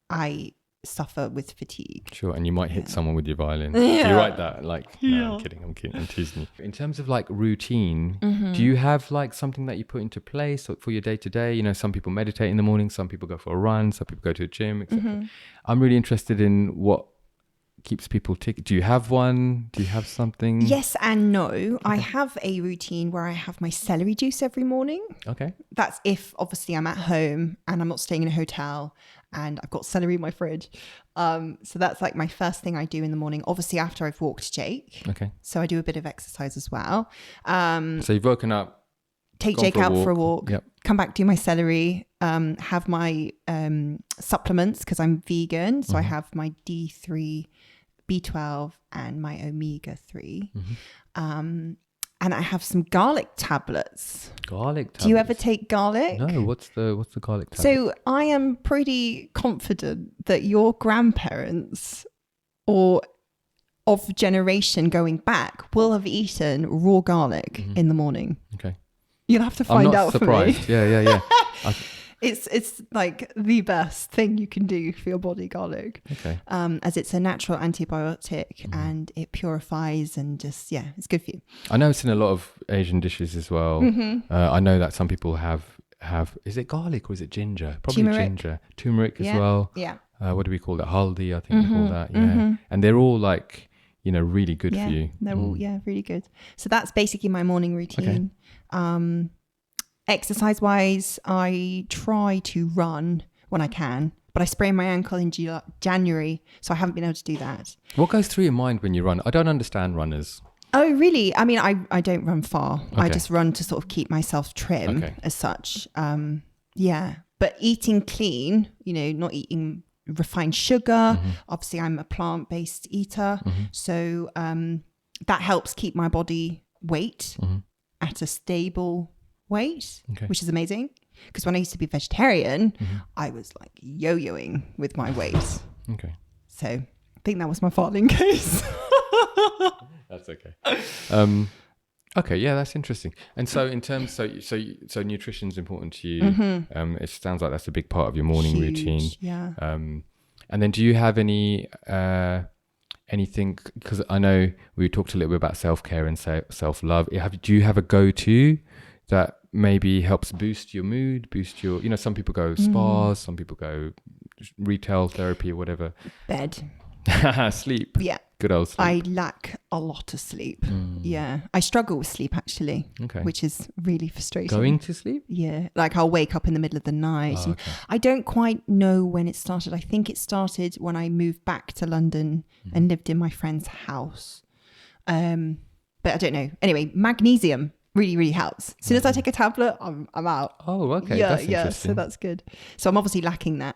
I suffer with fatigue. Sure, and you might hit someone with your violin. Do you write that? No, I'm kidding, I'm teasing you. In terms of like routine, do you have like something that you put into place for your day to day? Some people meditate in the morning, some people go for a run, some people go to a gym, etc. I'm really interested in what keeps people tick. Do you have one? Do you have something? Yes and no. Okay. I have a routine where I have my celery juice every morning. Okay. That's if obviously I'm at home and I'm not staying in a hotel and I've got celery in my fridge. So that's like my first thing I do in the morning, obviously after I've walked Jake. Okay. So I do a bit of exercise as well. So you've woken up, take Jake out for a walk, yep. Come back, do my celery, have my supplements because I'm vegan. So I have my D3, B12 and my omega-3. And I have some garlic tablets. Garlic tablets? Do you ever take garlic? No, what's the garlic tablet? So I am pretty confident that your grandparents or of generation going back will have eaten raw garlic in the morning. Okay. You'll have to find out for me. I'm not surprised. Yeah. It's like the best thing you can do for your body, garlic. Okay. As it's a natural antibiotic and it purifies and just, it's good for you. I know it's in a lot of Asian dishes as well. I know that some people have, is it garlic or is it ginger? Probably ginger. Turmeric as well. Yeah. What do we call that? Haldi, I think we call that. Yeah. And they're all like, really good for you. They're all, really good. So that's basically my morning routine. Okay. Exercise wise, I try to run when I can, but I sprained my ankle in January, so I haven't been able to do that. What goes through your mind when you run? I don't understand runners. Oh, really? I mean, I don't run far. Okay. I just run to sort of keep myself trim as such. But eating clean, not eating refined sugar. Obviously, I'm a plant-based eater. So that helps keep my body weight at a stable weight, which is amazing. Because when I used to be vegetarian, I was like yo-yoing with my weight. Okay. So I think that was my filing case. That's okay. Okay, yeah, that's interesting. And so in terms, so nutrition's important to you. It sounds like that's a big part of your morning routine. Yeah. And then do you have any anything, because I know we talked a little bit about self-care and self-love. Do you have a go-to that maybe helps boost your mood, boost your, some people go spas, some people go retail therapy or whatever. Bed. Sleep. Yeah. Good old sleep. I lack a lot of sleep. Yeah. I struggle with sleep actually, which is really frustrating. Going to sleep? Yeah. Like I'll wake up in the middle of the night. Oh, okay. I don't quite know when it started. I think it started when I moved back to London and lived in my friend's house. But I don't know. Anyway, magnesium really, really helps. As soon as I take a tablet, I'm out. Oh, okay. That's interesting. So that's good. So I'm obviously lacking that.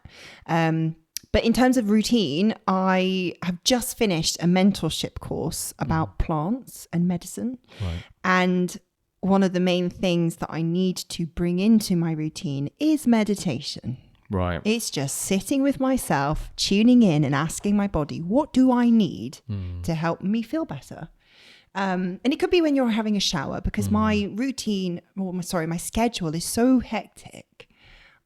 But in terms of routine, I have just finished a mentorship course about plants and medicine. Right. And one of the main things that I need to bring into my routine is meditation. Right. It's just sitting with myself, tuning in and asking my body, what do I need to help me feel better? And it could be when you're having a shower, because my routine, my schedule is so hectic.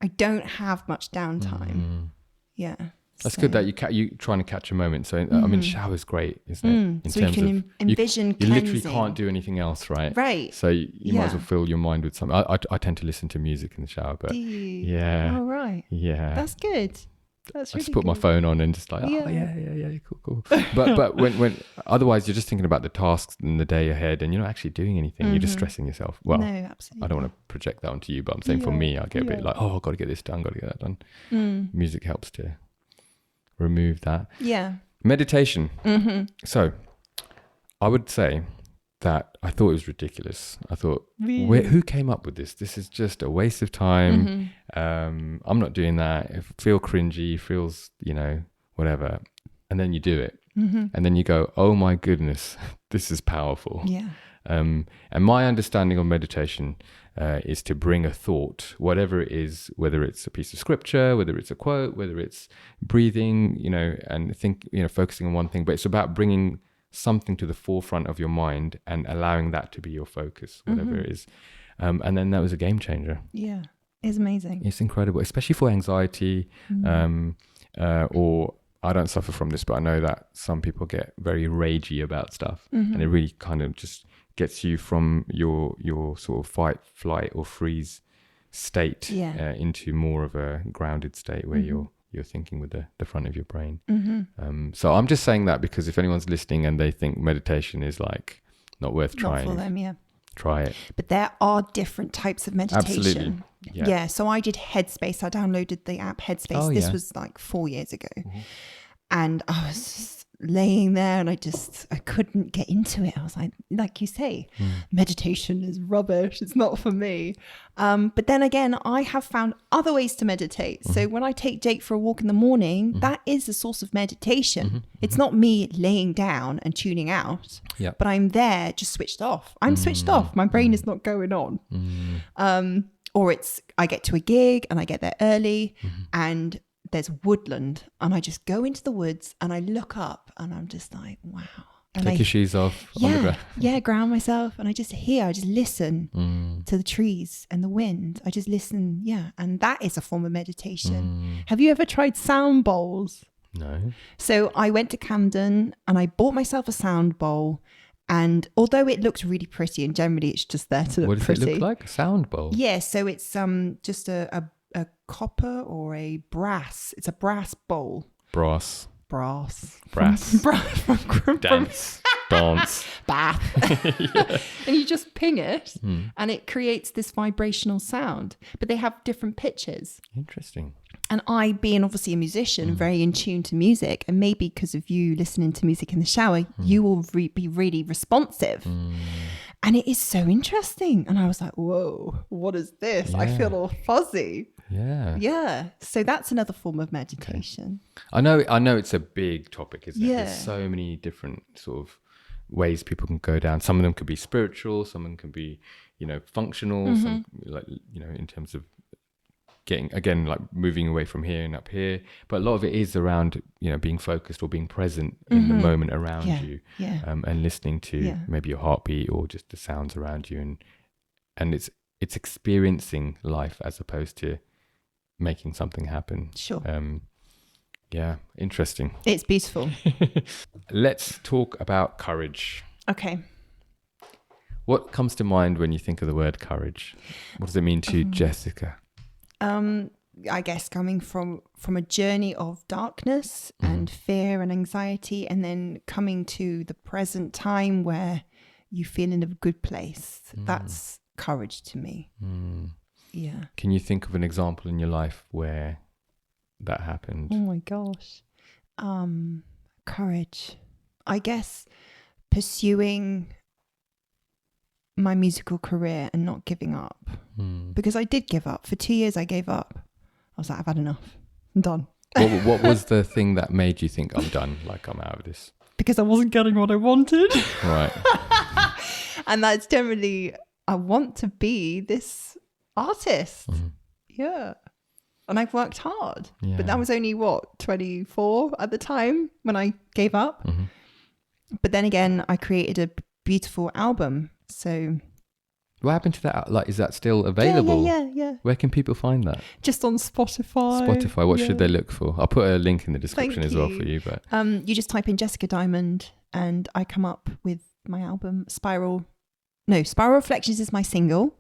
I don't have much downtime. Yeah. That's good that you trying to catch a moment. So I mean, shower's great, isn't it? In so terms you can envision you cleansing. literally can't do anything else, right? Right. So you might as well fill your mind with something. I tend to listen to music in the shower, but do you? yeah. Oh, right. Yeah. That's good. That's I really just put my good. phone on and just like, cool. But when otherwise you're just thinking about the tasks in the day ahead and you're not actually doing anything. You're just stressing yourself. Well, no, absolutely. I don't want to project that onto you, but I'm saying for me, I get a bit like, I've got to get this done, got to get that done. Music helps to remove that. Yeah. Meditation. So I would say that I thought it was ridiculous. I thought, who came up with this? This is just a waste of time. I'm not doing that. It feels cringy, feels, whatever. And then you do it. And then you go, oh my goodness, this is powerful. Yeah. And my understanding of meditation is to bring a thought, whatever it is, whether it's a piece of scripture, whether it's a quote, whether it's breathing, and focusing on one thing. But it's about bringing something to the forefront of your mind and allowing that to be your focus, whatever it is. And then that was a game changer. Yeah, it's amazing. It's incredible, especially for anxiety, or I don't suffer from this, but I know that some people get very ragey about stuff, and it really kind of just gets you from your sort of fight, flight, or freeze state into more of a grounded state where you're thinking with the front of your brain. So I'm just saying that because if anyone's listening and they think meditation is like not worth trying, not for them, try it. But there are different types of meditation. Absolutely. Yeah. So I did Headspace. I downloaded the app Headspace. This was like 4 years ago. And I was just laying there and I couldn't get into it. I was like you say, meditation is rubbish. It's not for me. But then again, I have found other ways to meditate. So when I take Jake for a walk in the morning, that is a source of meditation. It's not me laying down and tuning out, but I'm there just switched off. I'm switched off. My brain is not going on. Or I get to a gig and I get there early and there's woodland and I just go into the woods and I look up and I'm just like, wow. And Take your shoes off on the ground. Yeah, ground myself and I just listen to the trees and the wind. I just listen, and that is a form of meditation. Have you ever tried sound bowls? No. So I went to Camden and I bought myself a sound bowl, and although it looks really pretty and generally it's just there to look pretty. What does it look like? A sound bowl? Yeah, so it's just a copper or a brass. It's a brass bowl. Brass. Dance. Bath. And you just ping it and it creates this vibrational sound. But they have different pitches. Interesting. And I, being obviously a musician, very in tune to music, and maybe because of you listening to music in the shower, you will be really responsive. And it is so interesting. And I was like, whoa, what is this? I feel all fuzzy. Yeah. So that's another form of meditation. Okay. I know it's a big topic, isn't it? Yeah. There's so many different sort of ways people can go down. Some of them could be spiritual, some of them can be, functional, some in terms of getting, again, like moving away from here and up here. But a lot of it is around, being focused or being present in the moment around you, and listening to maybe your heartbeat or just the sounds around you. And it's experiencing life as opposed to making something happen. Sure. Interesting. It's beautiful. Let's talk about courage. Okay. What comes to mind when you think of the word courage? What does it mean to you, Jessica? I guess coming from a journey of darkness and fear and anxiety, and then coming to the present time where you feel in a good place. That's courage to me. Yeah. Can you think of an example in your life where that happened? Oh my gosh. Courage. I guess pursuing my musical career and not giving up. Because I did give up. For 2 years I gave up. I was like, I've had enough. I'm done. What was the thing that made you think I'm done? Like I'm out of this? Because I wasn't getting what I wanted. Right. And that's generally, I want to be this artist. Yeah. And I've worked hard. Yeah. But that was only 24 at the time when I gave up. But then again, I created a beautiful album. So what happened to that? Like, is that still available? Yeah. Where can people find that? Just on Spotify. Spotify. What should they look for? I'll put a link in the description as well for you. But you just type in Jessica Diamond, and I come up with my album. Spiral Reflections is my single.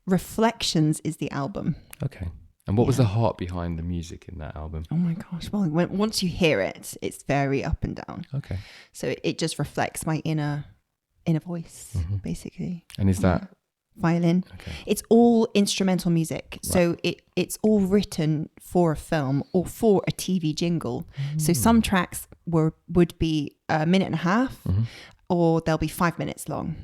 Reflections is the album. Okay. And what was the heart behind the music in that album? Oh my gosh. Well, once you hear it, it's very up and down. Okay. So it just reflects my inner voice, basically. And is that violin? Okay. It's all instrumental music. Right. So it's all written for a film or for a TV jingle. So some tracks would be a minute and a half, or they'll be 5 minutes long.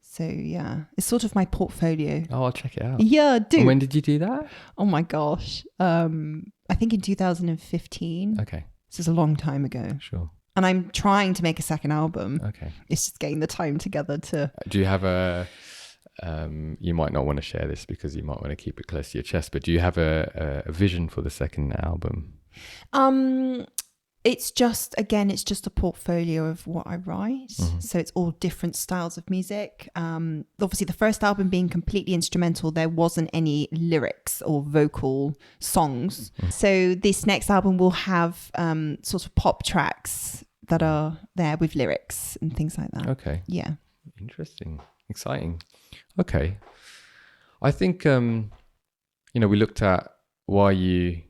So yeah, it's sort of my portfolio. Oh, I'll check it out. Yeah, do. And when did you do that? Oh my gosh. I think in 2015. Okay. This is a long time ago. Sure. And I'm trying to make a second album. Okay. It's just getting the time together to... Do you have a... you might not want to share this because you might want to keep it close to your chest, but do you have a vision for the second album? It's just a portfolio of what I write. So it's all different styles of music. Obviously, the first album being completely instrumental, there wasn't any lyrics or vocal songs. So this next album will have sort of pop tracks that are there with lyrics and things like that. Okay. Yeah. Interesting. Exciting. Okay. I think, we looked at why you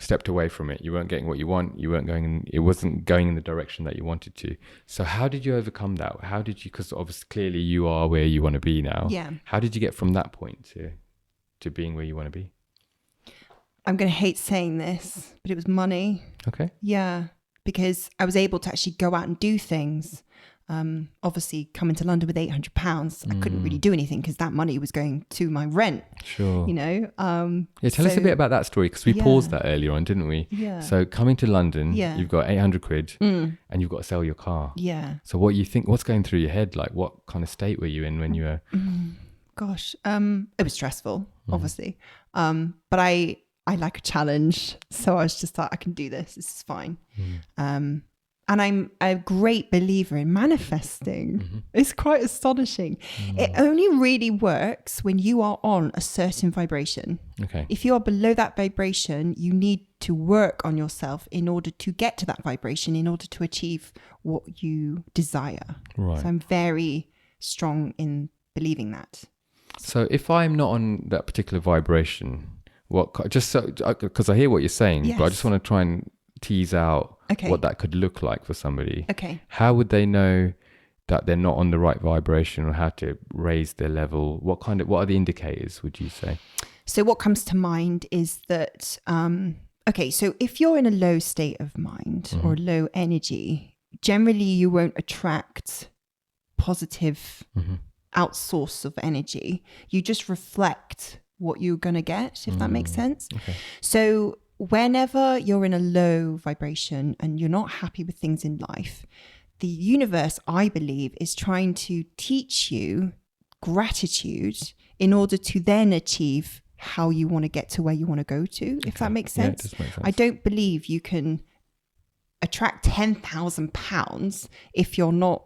stepped away from it. You weren't getting what you want. It wasn't going in the direction that you wanted to. So how did you overcome that? Because obviously clearly you are where you want to be now. Yeah. How did you get from that point to being where you want to be? I'm going to hate saying this, but it was money. Okay. Yeah. Because I was able to actually go out and do things. Obviously coming to London with £800, I couldn't really do anything because that money was going to my rent. Sure. Tell us a bit about that story, because we paused that earlier on, didn't we? Yeah. So coming to London, you've got 800 quid and you've got to sell your car. Yeah. So what's going through your head? Like, what kind of state were you in when you were... Gosh, it was stressful, obviously. But I like a challenge. So I was just like, I can do this. This is fine. And I'm a great believer in manifesting. It's quite astonishing. It only really works when you are on a certain vibration. Okay. If you are below that vibration, you need to work on yourself in order to get to that vibration, in order to achieve what you desire. Right. So I'm very strong in believing that. So if I'm not on that particular vibration, because I hear what you're saying, but I just want to try and tease out what that could look like for somebody. Okay. How would they know that they're not on the right vibration, or how to raise their level? What are the indicators, would you say? So what comes to mind is that, so if you're in a low state of mind or low energy, generally you won't attract positive outsource of energy. You just reflect what you're going to get, if that makes sense. Okay. So whenever you're in a low vibration and you're not happy with things in life, the universe, I believe, is trying to teach you gratitude in order to then achieve how you want to get to where you want to go to, if that makes sense. Yeah, it does make sense. I don't believe you can attract £10,000 if you're not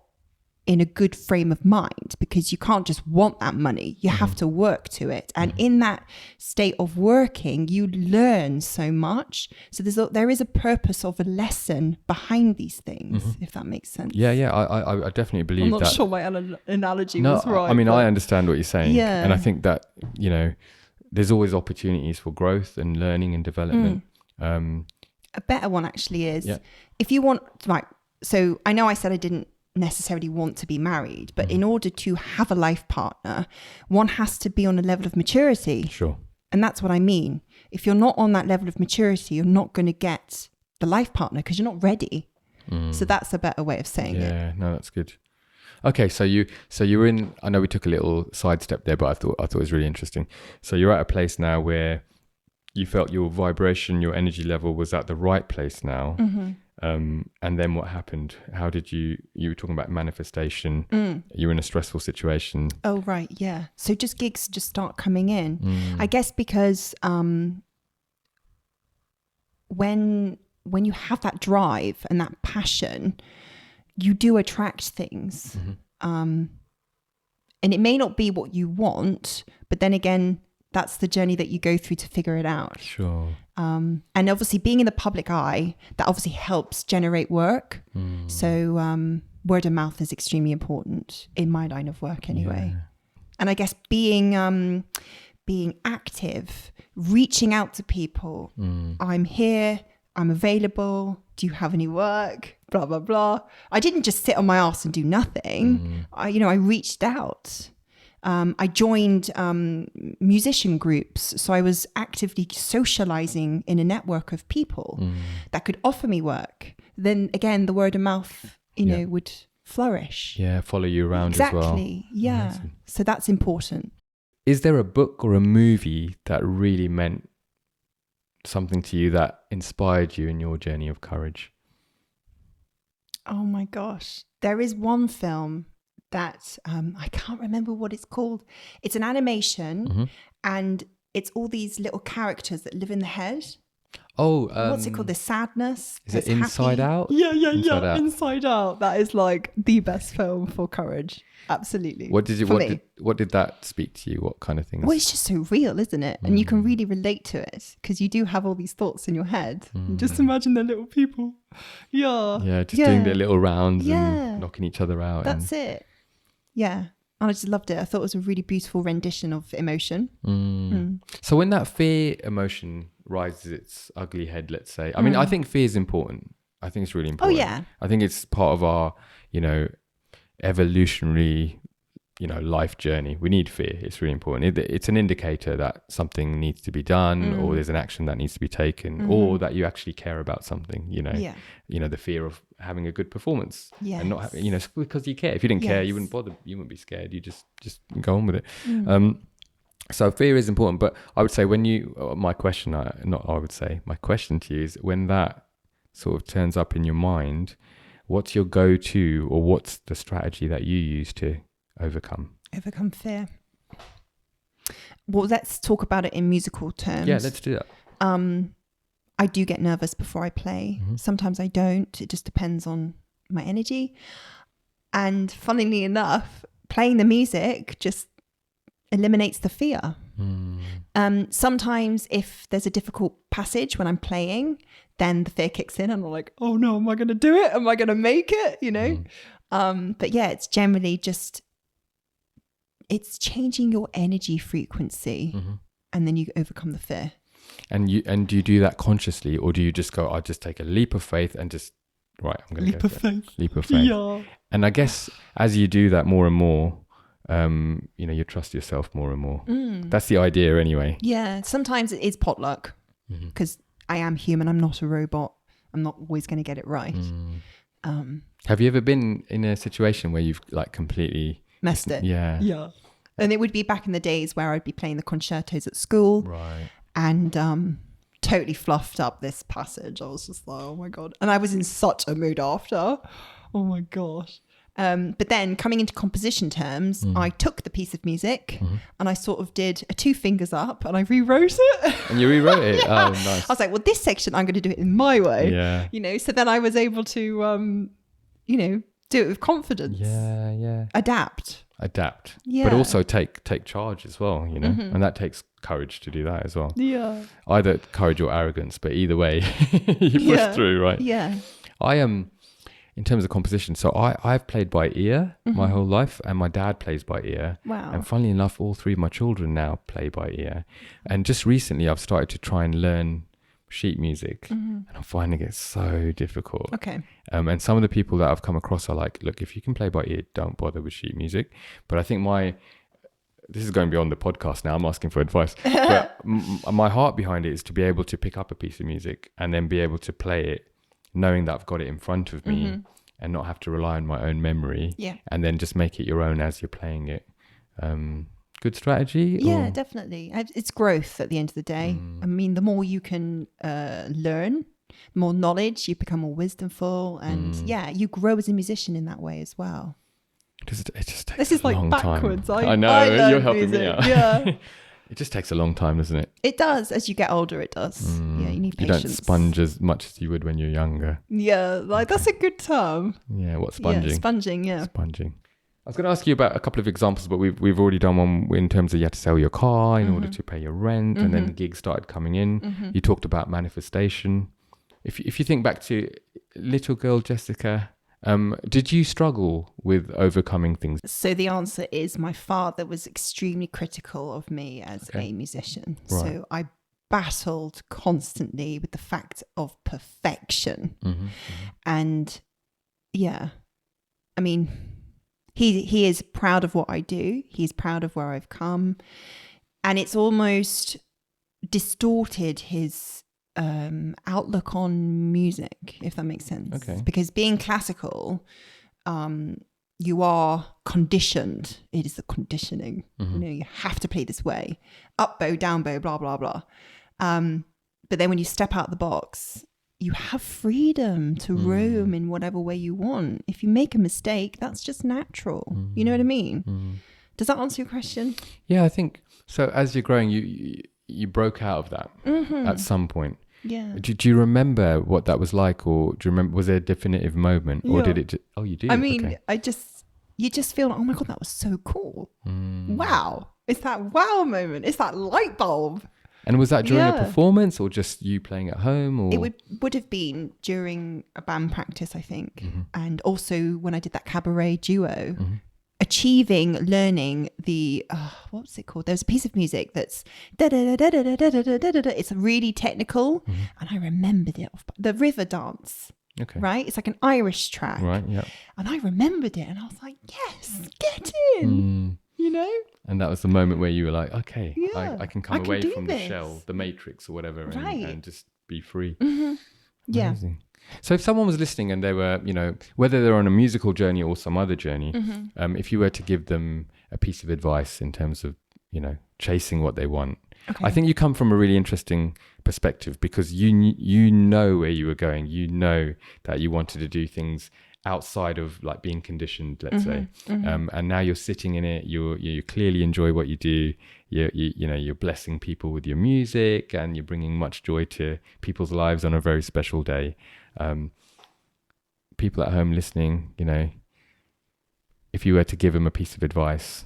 in a good frame of mind, because you can't just want that money. You have to work to it. And in that state of working, you learn so much. So there is a purpose of a lesson behind these things, if that makes sense. Yeah. I definitely believe that. I'm not sure my analogy was right. I mean, I understand what you're saying. Yeah. And I think that, there's always opportunities for growth and learning and development. A better one actually is, if you want, so I know I said I didn't necessarily want to be married, but in order to have a life partner, one has to be on a level of maturity. Sure. And that's what I mean. If you're not on that level of maturity, you're not going to get the life partner because you're not ready. So that's a better way of saying it. Yeah, no, that's good. Okay, so you were in, I know we took a little sidestep there, but I thought it was really interesting. So you're at a place now where you felt your vibration, your energy level was at the right place now. And then what happened? How did you were talking about manifestation. You were in a stressful situation. Oh, right. Yeah. So gigs start coming in. I guess because when you have that drive and that passion, you do attract things. and it may not be what you want, but then again, that's the journey that you go through to figure it out. Sure. And obviously being in the public eye, that obviously helps generate work. So word of mouth is extremely important in my line of work anyway. Yeah. And I guess being active, reaching out to people. I'm here, I'm available. Do you have any work? Blah, blah, blah. I didn't just sit on my ass and do nothing. I reached out. I joined musician groups. So I was actively socializing in a network of people that could offer me work. Then again, the word of mouth, would flourish. Yeah, follow you around as well. Exactly. Yeah. Amazing. So that's important. Is there a book or a movie that really meant something to you, that inspired you in your journey of courage? Oh my gosh. There is one film that I can't remember what it's called. It's an animation and it's all these little characters that live in the head. Oh, what's it called? The sadness. Is it Inside Out? Yeah. Inside Out. Inside Out. That is like the best film for courage. Absolutely. What did that speak to you? What kind of things? Well, it's just so real, isn't it? And you can really relate to it because you do have all these thoughts in your head. Just imagine the little people. Yeah. Yeah, just doing their little rounds and knocking each other out. That's it. Yeah. And I just loved it. I thought it was a really beautiful rendition of emotion. So when that fear emotion rises its ugly head, let's say, I mean, I think fear is important. I think it's really important. Oh, yeah. I think it's part of our, evolutionary, life journey. We need fear. It's really important. It's an indicator that something needs to be done or there's an action that needs to be taken or that you actually care about something, the fear of having a good performance and not having, because you care. If you didn't care, you wouldn't bother. You wouldn't be scared. You just go on with it. So fear is important, but I would say my question to you is, when that sort of turns up in your mind, what's your go-to, or what's the strategy that you use to overcome fear? Well, let's talk about it in musical terms. Yeah, let's do that. I do get nervous before I play. Sometimes I don't. It just depends on my energy. And funnily enough, playing the music just eliminates the fear. Sometimes if there's a difficult passage when I'm playing, then the fear kicks in and I'm like, oh no, am I going to do it? Am I going to make it? But yeah, it's generally just, it's changing your energy frequency and then you overcome the fear. And do you do that consciously, or do you just go, I'll just take a leap of faith and just, right, I'm going to go for it. Leap of faith. Yeah. And I guess as you do that more and more, you trust yourself more and more. That's the idea anyway. Yeah. Sometimes it is potluck because I am human. I'm not a robot. I'm not always going to get it right. Have you ever been in a situation where you've completely messed it? Yeah. And it would be back in the days where I'd be playing the concertos at school. Right. And totally fluffed up this passage. I was just like, oh my God. And I was in such a mood after. Oh my gosh. But then coming into composition terms, I took the piece of music and I sort of did a 2 fingers up and I rewrote it. And you rewrote it? Oh, nice. I was like, well, this section, I'm going to do it in my way. Yeah. So then I was able to, do it with confidence. Yeah. Adapt. Yeah. But also take charge as well, and that takes courage to do that as well. Yeah. Either courage or arrogance, but either way, you push through, right? Yeah. I am, in terms of composition, so I've played by ear my whole life, and my dad plays by ear. Wow. And funnily enough, all 3 of my children now play by ear. And just recently I've started to try and learn sheet music, and I'm finding it so difficult. Okay. And some of the people that I've come across are like, look, if you can play by ear, don't bother with sheet music. But I think this is going beyond the podcast now, I'm asking for advice, but my heart behind it is to be able to pick up a piece of music and then be able to play it knowing that I've got it in front of me and not have to rely on my own memory, and then just make it your own as you're playing it. Good strategy? Yeah, definitely. It's growth at the end of the day. I mean, the more you can learn, the more knowledge, you become more wisdomful, and you grow as a musician in that way as well. It just takes this is a long like backwards. Time. I know, you're helping me out. Yeah. It just takes a long time, doesn't it? It does. As you get older, it does. Yeah, you need patience. You don't sponge as much as you would when you're younger. Yeah, that's a good term. Yeah, what, sponging? Yeah, sponging, yeah. Sponging. I was going to ask you about a couple of examples, but we've already done one in terms of you had to sell your car in order to pay your rent, and then gigs started coming in. You talked about manifestation. If you think back to little girl Jessica, did you struggle with overcoming things? So the answer is my father was extremely critical of me as a musician. Right. So I battled constantly with the fact of perfection. And yeah, I mean, he is proud of what I do. He's proud of where I've come. And it's almost distorted his outlook on music, if that makes sense. Okay. Because being classical, you are conditioned. It is the conditioning. You have to play this way. Up bow, down bow, blah, blah, blah. But then when you step out the box, you have freedom to roam in whatever way you want. If you make a mistake, that's just natural. You know what I mean? Does that answer your question? Yeah, I think so. As you're growing, you broke out of that at some point. Yeah. Do you remember what that was like, or do you remember, was there a definitive moment, or did it oh, you do? I mean, okay. You just feel like, oh my God, that was so cool. Wow. It's that wow moment. It's that light bulb. And was that during a performance, or just you playing at home? Or? It would have been during a band practice, I think. And also when I did that cabaret duo, learning the, what's it called? There's a piece of music that's da-da-da-da-da-da-da-da-da-da. It's really technical. And I remembered it off the river dance. Okay. Right? It's like an Irish track. Right, yeah. And I remembered it and I was like, yes, get in. You know? And that was the moment where you were like, okay, Yeah, I can come I away can do from this. the shell, the matrix or whatever, Right. and just be free. Yeah. Amazing. So if someone was listening and they were, whether they're on a musical journey or some other journey, if you were to give them a piece of advice in terms of, chasing what they want, I think you come from a really interesting perspective, because you know where you were going. You know that you wanted to do things outside of like being conditioned, let's say, and now you're sitting in it. You clearly enjoy what you do. You're blessing people with your music, and you're bringing much joy to people's lives on a very special day. People at home listening, if you were to give them a piece of advice,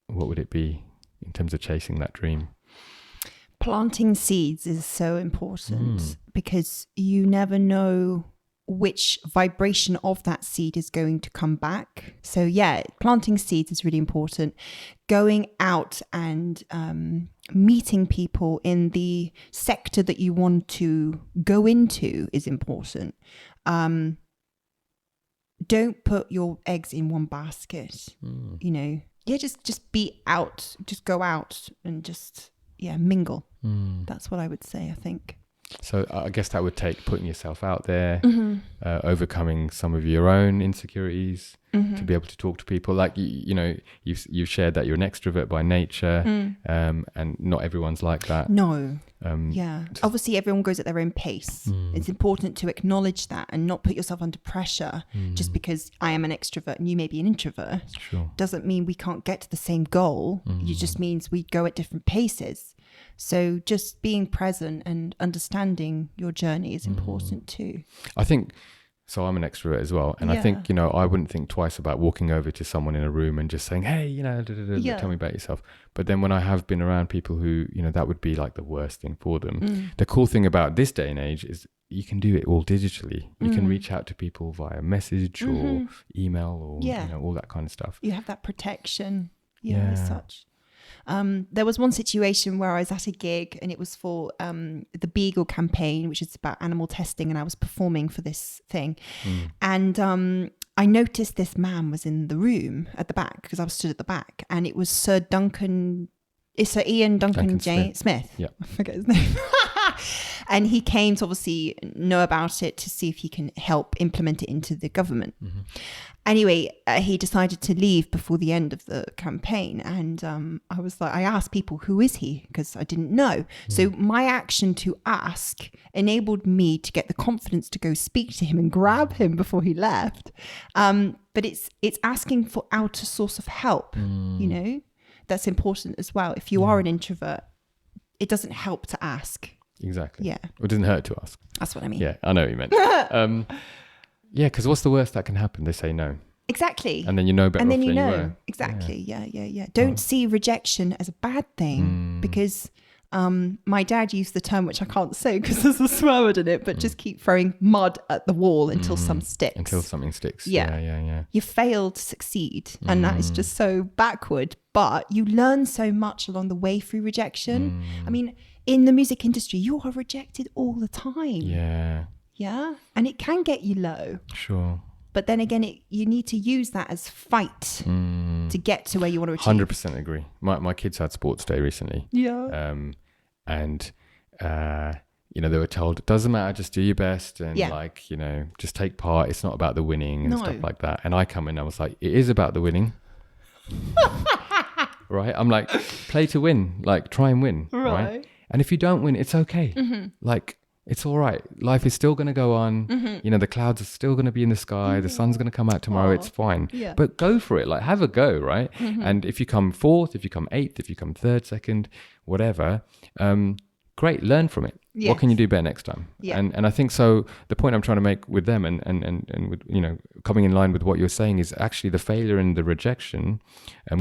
what would it be in terms of chasing that dream? Planting seeds is so important because you never know which vibration of that seed is going to come back. So yeah, planting seeds is really important. Going out and meeting people in the sector that you want to go into is important. Don't put your eggs in one basket. Just be out, just go out and just mingle. That's what I would say, I think. So I guess that would take putting yourself out there, overcoming some of your own insecurities, to be able to talk to people. Like, you've shared that you're an extrovert by nature, and not everyone's like that. No. Obviously, everyone goes at their own pace. It's important to acknowledge that and not put yourself under pressure just because I am an extrovert and you may be an introvert. Sure. Doesn't mean we can't get to the same goal. It just means we go at different paces. So just being present and understanding your journey is important too. I think, so I'm an extrovert as well. And I think, I wouldn't think twice about walking over to someone in a room and just saying, hey, tell me about yourself. But then when I have been around people who, that would be like the worst thing for them. The cool thing about this day and age is you can do it all digitally. You can reach out to people via message or email or, all that kind of stuff. You have that protection. As such. There was one situation where I was at a gig and it was for the Beagle campaign, which is about animal testing, and I was performing for this thing. And I noticed this man was in the room at the back because I was stood at the back, and it was Sir Ian Duncan Smith. Yeah. I forget his name. And he came to obviously know about it to see if he can help implement it into the government. Anyway, he decided to leave before the end of the campaign. And I asked people, who is he? Because I didn't know. So my action to ask enabled me to get the confidence to go speak to him and grab him before he left. But it's asking for outer source of help, that's important as well. If you are an introvert, it doesn't help to ask. Exactly. Yeah. It doesn't hurt to ask. That's what I mean. Yeah, I know what you meant. Because what's the worst that can happen? They say no. Exactly. And then you know better and then off you than know. you were. Exactly. Yeah. Don't see rejection as a bad thing because my dad used the term, which I can't say because there's a swear word in it, but just keep throwing mud at the wall until some sticks. Until something sticks. Yeah. Yeah. You failed to succeed. And that is just so backward. But you learn so much along the way through rejection. I mean, in the music industry, you are rejected all the time. Yeah. Yeah. And it can get you low. Sure. But then again, you need to use that as fight to get to where you want to achieve. 100% agree. My kids had sports day recently. Yeah. And they were told, it doesn't matter, just do your best. And just take part. It's not about the winning and stuff like that. And I come in, I was like, it is about the winning. Right? I'm like, play to win. Like, try and win. Right? And if you don't win, it's okay. Like, it's all right. Life is still going to go on. The clouds are still going to be in the sky. The sun's going to come out tomorrow. It's fine. Yeah. But go for it. Like, have a go, right? And if you come fourth, if you come eighth, if you come third, second, whatever, great. Learn from it. Yes. What can you do better next time? Yeah. And I think so. The point I'm trying to make with them and with, coming in line with what you're saying is actually the failure and the rejection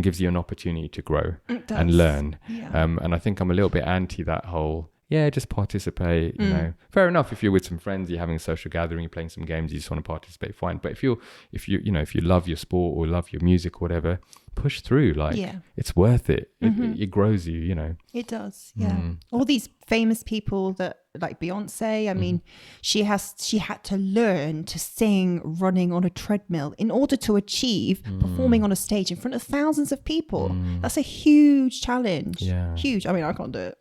gives you an opportunity to grow and learn. Yeah. And I think I'm a little bit anti that whole, just participate, fair enough. If you're with some friends, you're having a social gathering, you're playing some games, you just want to participate, fine. But if you love your sport or love your music or whatever, push through. Like, it's worth it. It grows you, It does. Yeah. All these famous people that, like Beyonce, I mean, she had to learn to sing running on a treadmill in order to achieve performing on a stage in front of thousands of people. That's a huge challenge. Yeah. Huge. I mean, I can't do it.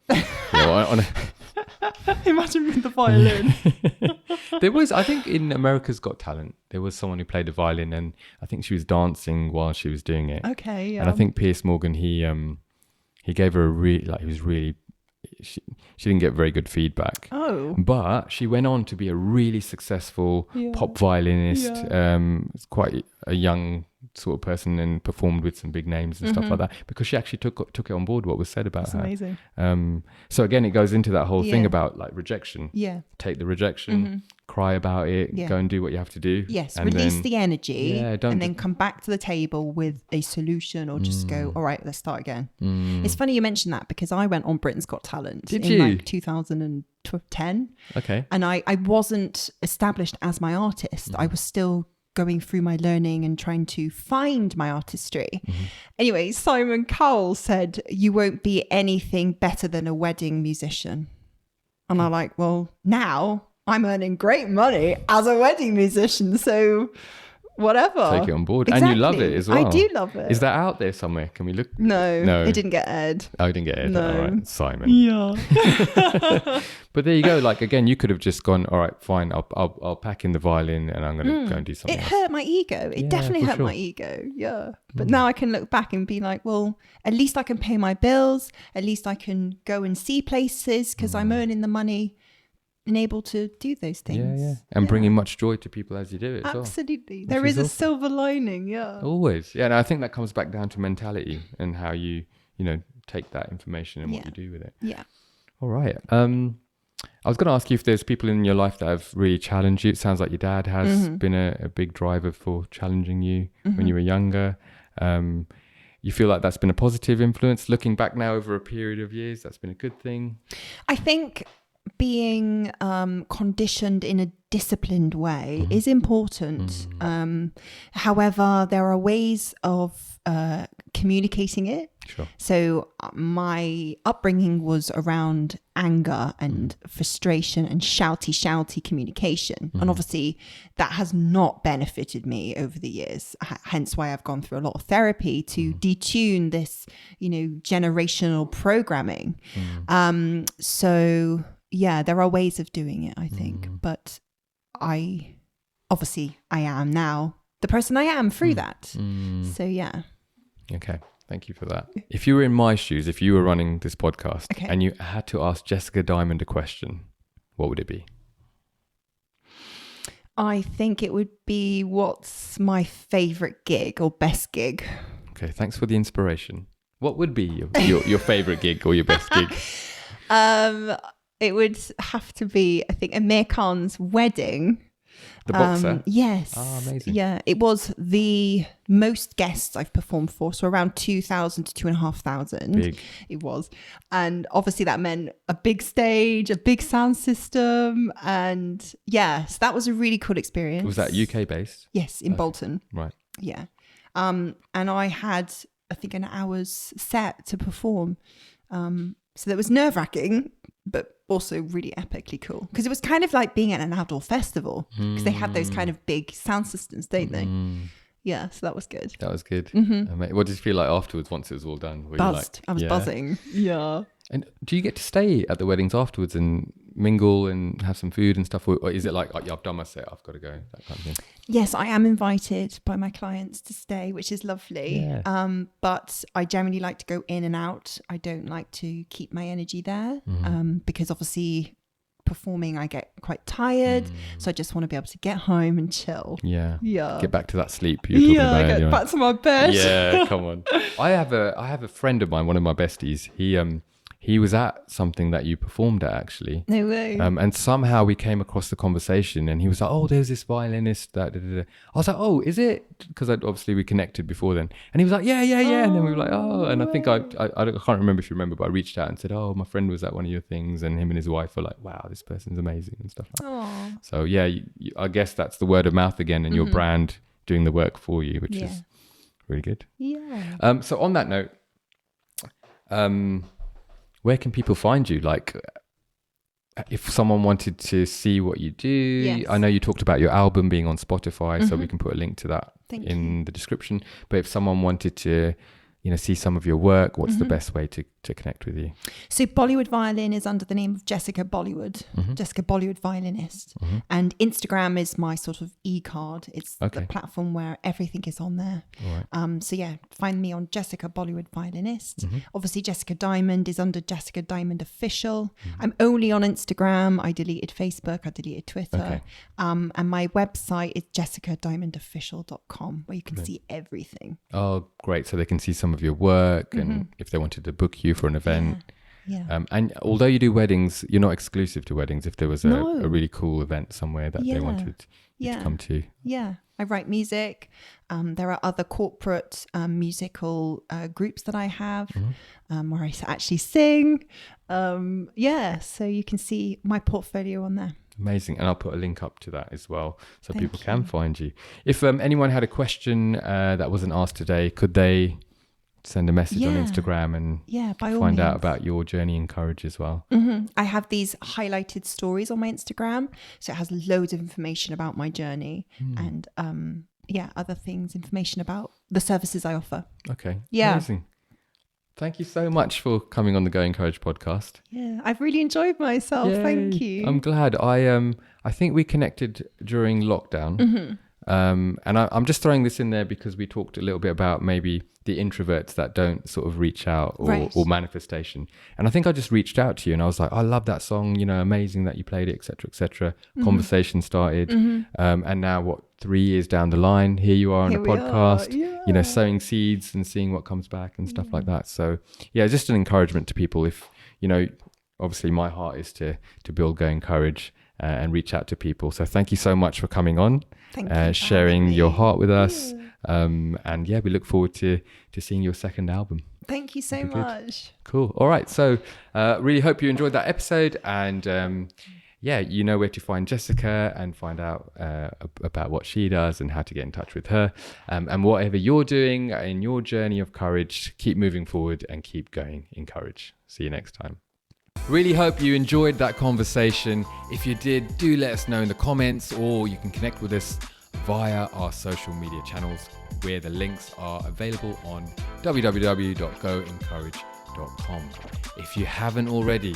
Imagine with the violin. There was, I think in America's Got Talent, there was someone who played the violin and I think she was dancing while she was doing it. Okay, yeah. And I think Piers Morgan, he gave her she didn't get very good feedback. Oh. But she went on to be a really successful pop violinist. Yeah. It's quite a young sort of person and performed with some big names and stuff like that because she actually took it on board what was said about her. Amazing. So again, it goes into that whole thing about like rejection. Yeah. Take the rejection, cry about it, go and do what you have to do. Yes, and release the energy and then come back to the table with a solution or just go, all right, let's start again. It's funny you mentioned that because I went on Britain's Got Talent like 2010. Okay. And I wasn't established as my artist. I was still going through my learning and trying to find my artistry. Anyway, Simon Cowell said, you won't be anything better than a wedding musician. And I'm like, well, now I'm earning great money as a wedding musician. So whatever. Take it on board. Exactly. And you love it as well. I do love it. Is that out there somewhere? Can we look? No. It didn't get aired. Oh, it didn't get aired. No. All right, Simon. Yeah. But there you go. Like, again, you could have just gone, all right, fine. I'll pack in the violin and I'm going to go and do something else. Hurt my ego. It definitely hurt my ego. Yeah. But now I can look back and be like, well, at least I can pay my bills. At least I can go and see places because I'm earning the money and able to do those things. Yeah. And bringing much joy to people as you do it as well. Absolutely. There is a silver lining. Yeah. Always. Yeah. And I think that comes back down to mentality and how you take that information and what you do with it. Yeah. All right. I was going to ask you if there's people in your life that have really challenged you. It sounds like your dad has been a big driver for challenging you when you were younger. You feel like that's been a positive influence? Looking back now over a period of years, that's been a good thing? I think being conditioned in a disciplined way is important. However, there are ways of communicating it. Sure. So my upbringing was around anger and frustration and shouty communication. And obviously that has not benefited me over the years. Hence why I've gone through a lot of therapy to detune this, generational programming. So yeah, there are ways of doing it, I think. But I am now the person I am through that. So yeah. Okay. Thank you for that. If you were in my shoes, if you were running this podcast and you had to ask Jessica Diamond a question, what would it be? I think it would be, what's my favorite gig or best gig? Okay, thanks for the inspiration. What would be your favorite gig or your best gig? It would have to be, I think, Amir Khan's wedding The boxer? Yes. Oh, amazing. Yeah, it was the most guests I've performed for, so around 2,000 to 2,500. Big. It was. And obviously that meant a big stage, a big sound system. And yeah, so that was a really cool experience. Was that UK based? Yes, in Bolton. Right. Yeah. And I had, I think, an hour's set to perform. So that was nerve-wracking, but also really epically cool. Because it was kind of like being at an outdoor festival. Because they have those kind of big sound systems, don't they? Yeah, so that was good. That was good. What did you feel like afterwards once it was all done? Were Buzzed. You I was buzzing. Yeah. And do you get to stay at the weddings afterwards and mingle and have some food and stuff? Or is it like, oh, yeah, I've done my set, I've got to go, that kind of thing? Yes, I am invited by my clients to stay, which is lovely. Yeah. But I generally like to go in and out. I don't like to keep my energy there because obviously performing I get quite tired. So I just want to be able to get home and chill. Yeah. Yeah. Get back to that sleep you were talking about earlier. Get back to my bed. Yeah, come on. I have a friend of mine, one of my besties. He was at something that you performed at, actually. No way. And somehow we came across the conversation and he was like, oh, there's this violinist. I was like, oh, is it? Because obviously we connected before then. And he was like, yeah. And then we were like, oh. And I think I can't remember if you remember, but I reached out and said, oh, my friend was at one of your things. And him and his wife were like, wow, this person's amazing and stuff like that. So yeah, I guess that's the word of mouth again and your brand doing the work for you, which is really good. Yeah. So on that note, where can people find you? Like, if someone wanted to see what you do, I know you talked about your album being on Spotify, so we can put a link to that in the description. But if someone wanted to, see some of your work, what's the best way to connect with you? So Bollywood Violin is under the name of Jessica Bollywood, Jessica Bollywood Violinist. And Instagram is my sort of e-card. It's the platform where everything is on there. Right. So yeah, find me on Jessica Bollywood Violinist. Obviously Jessica Diamond is under Jessica Diamond Official. I'm only on Instagram. I deleted Facebook. I deleted Twitter. Okay. And my website is jessicadiamondofficial.com where you can see everything. Oh, great. So they can see some of your work and if they wanted to book you for an event. Yeah. And although you do weddings, you're not exclusive to weddings. If there was a really cool event somewhere that they wanted you to come to. Yeah. I write music. There are other corporate musical groups that I have where I actually sing. So you can see my portfolio on there. Amazing. And I'll put a link up to that as well so people can find you. If anyone had a question that wasn't asked today, could they send a message on Instagram and find out about your journey in courage as well? I have these highlighted stories on my Instagram. So it has loads of information about my journey and other things, information about the services I offer. Okay. Yeah. Amazing. Thank you so much for coming on the Go Encourage podcast. Yeah, I've really enjoyed myself. Yay. Thank you. I'm glad. I think we connected during lockdown. And I'm just throwing this in there because we talked a little bit about maybe the introverts that don't sort of reach out or manifestation. And I think I just reached out to you and I was like, I love that song, amazing that you played it, etc., etc. Conversation started. And now 3 years down the line, here you are on a podcast, sowing seeds and seeing what comes back and stuff like that. So yeah, just an encouragement to people. If, obviously my heart is to build Go Encourage and reach out to people. So thank you so much for coming on, sharing your heart with us. And we look forward to seeing your second album. Thank you so much. Cool. All right. So really hope you enjoyed that episode. And you know where to find Jessica and find out about what she does and how to get in touch with her. And whatever you're doing in your journey of courage, keep moving forward and keep going in courage. See you next time. Really hope you enjoyed that conversation. If you did, do let us know in the comments, or you can connect with us via our social media channels where the links are available on www.goencourage.com. If you haven't already,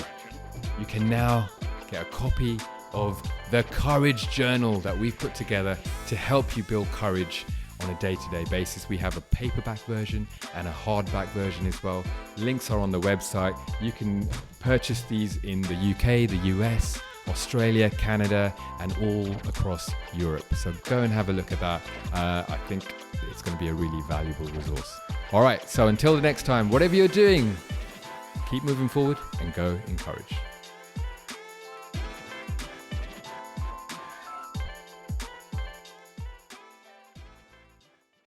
you can now get a copy of the Courage Journal that we've put together to help you build courage on a day-to-day basis. We have a paperback version and a hardback version as well. Links are on the website. You can purchase these in the UK, the US, Australia, Canada, and all across Europe. So go and have a look at that. I think it's going to be a really valuable resource. All right, so until the next time, whatever you're doing, keep moving forward and go encourage.